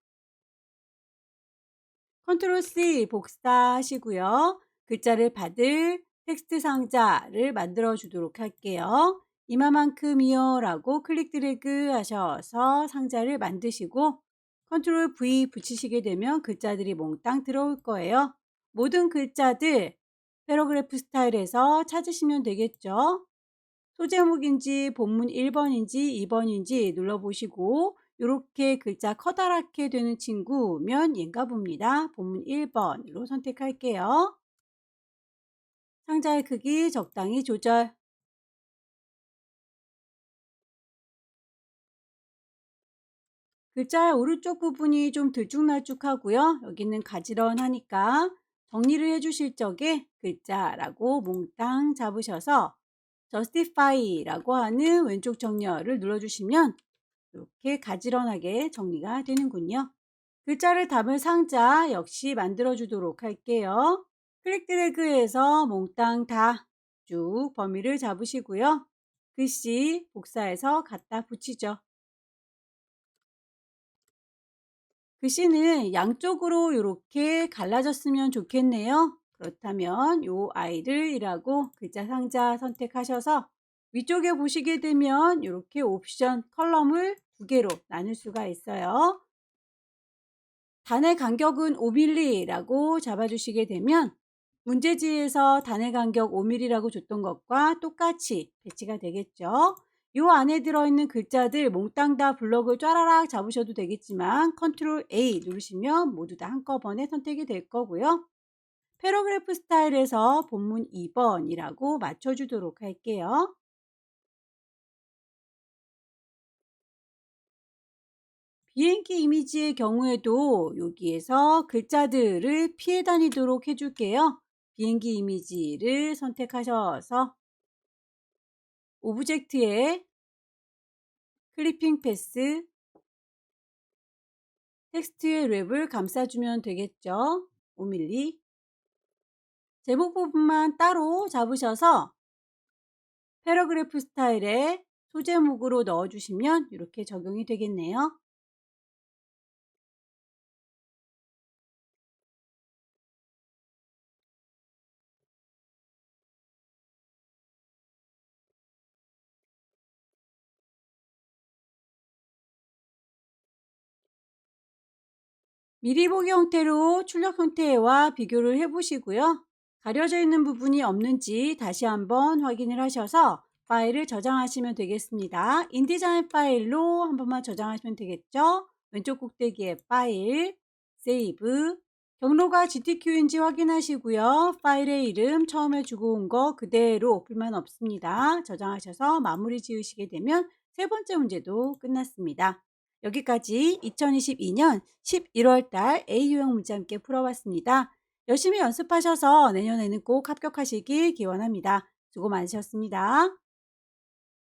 컨트롤 C 복사하시고요. 글자를 받을 텍스트 상자를 만들어 주도록 할게요. 이마만큼이요 라고 클릭 드래그 하셔서 상자를 만드시고 컨트롤 V 붙이시게 되면 글자들이 몽땅 들어올 거예요. 모든 글자들 패러그래프 스타일에서 찾으시면 되겠죠. 소제목인지 본문 1번인지 2번인지 눌러보시고 이렇게 글자 커다랗게 되는 친구면 얘인가 봅니다. 본문 1번으로 선택할게요. 상자의 크기 적당히 조절. 글자의 오른쪽 부분이 좀 들쭉날쭉하고요. 여기는 가지런하니까 정리를 해주실 적에 글자라고 몽땅 잡으셔서 justify라고 하는 왼쪽 정렬을 눌러주시면 이렇게 가지런하게 정리가 되는군요. 글자를 담을 상자 역시 만들어 주도록 할게요. 클릭 드래그해서 몽땅 다 쭉 범위를 잡으시고요. 글씨 복사해서 갖다 붙이죠. 글씨는 양쪽으로 이렇게 갈라졌으면 좋겠네요. 그렇다면 요 아이를 이라고 글자 상자 선택하셔서 위쪽에 보시게 되면 이렇게 옵션 컬럼을 두 개로 나눌 수가 있어요. 단의 간격은 5mm라고 잡아주시게 되면 문제지에서 단의 간격 5mm라고 줬던 것과 똑같이 배치가 되겠죠. 이 안에 들어있는 글자들 몽땅 다 블럭을 쫘라락 잡으셔도 되겠지만 컨트롤 A 누르시면 모두 다 한꺼번에 선택이 될 거고요. 패러그래프 스타일에서 본문 2번이라고 맞춰주도록 할게요. 비행기 이미지의 경우에도 여기에서 글자들을 피해 다니도록 해줄게요. 비행기 이미지를 선택하셔서 오브젝트에 클리핑 패스, 텍스트의 랩을 감싸주면 되겠죠. 5mm. 제목 부분만 따로 잡으셔서 패러그래프 스타일에 소제목으로 넣어주시면 이렇게 적용이 되겠네요. 미리 보기 형태로 출력 형태와 비교를 해보시고요. 가려져 있는 부분이 없는지 다시 한번 확인을 하셔서 파일을 저장하시면 되겠습니다. 인디자인 파일로 한 번만 저장하시면 되겠죠. 왼쪽 꼭대기에 파일, 세이브, 경로가 GTQ인지 확인하시고요. 파일의 이름 처음에 주고 온 거 그대로 불만 없습니다. 저장하셔서 마무리 지으시게 되면 세 번째 문제도 끝났습니다. 여기까지 2022년 11월 달 A 유형 문제 함께 풀어봤습니다. 열심히 연습하셔서 내년에는 꼭 합격하시길 기원합니다. 수고 많으셨습니다.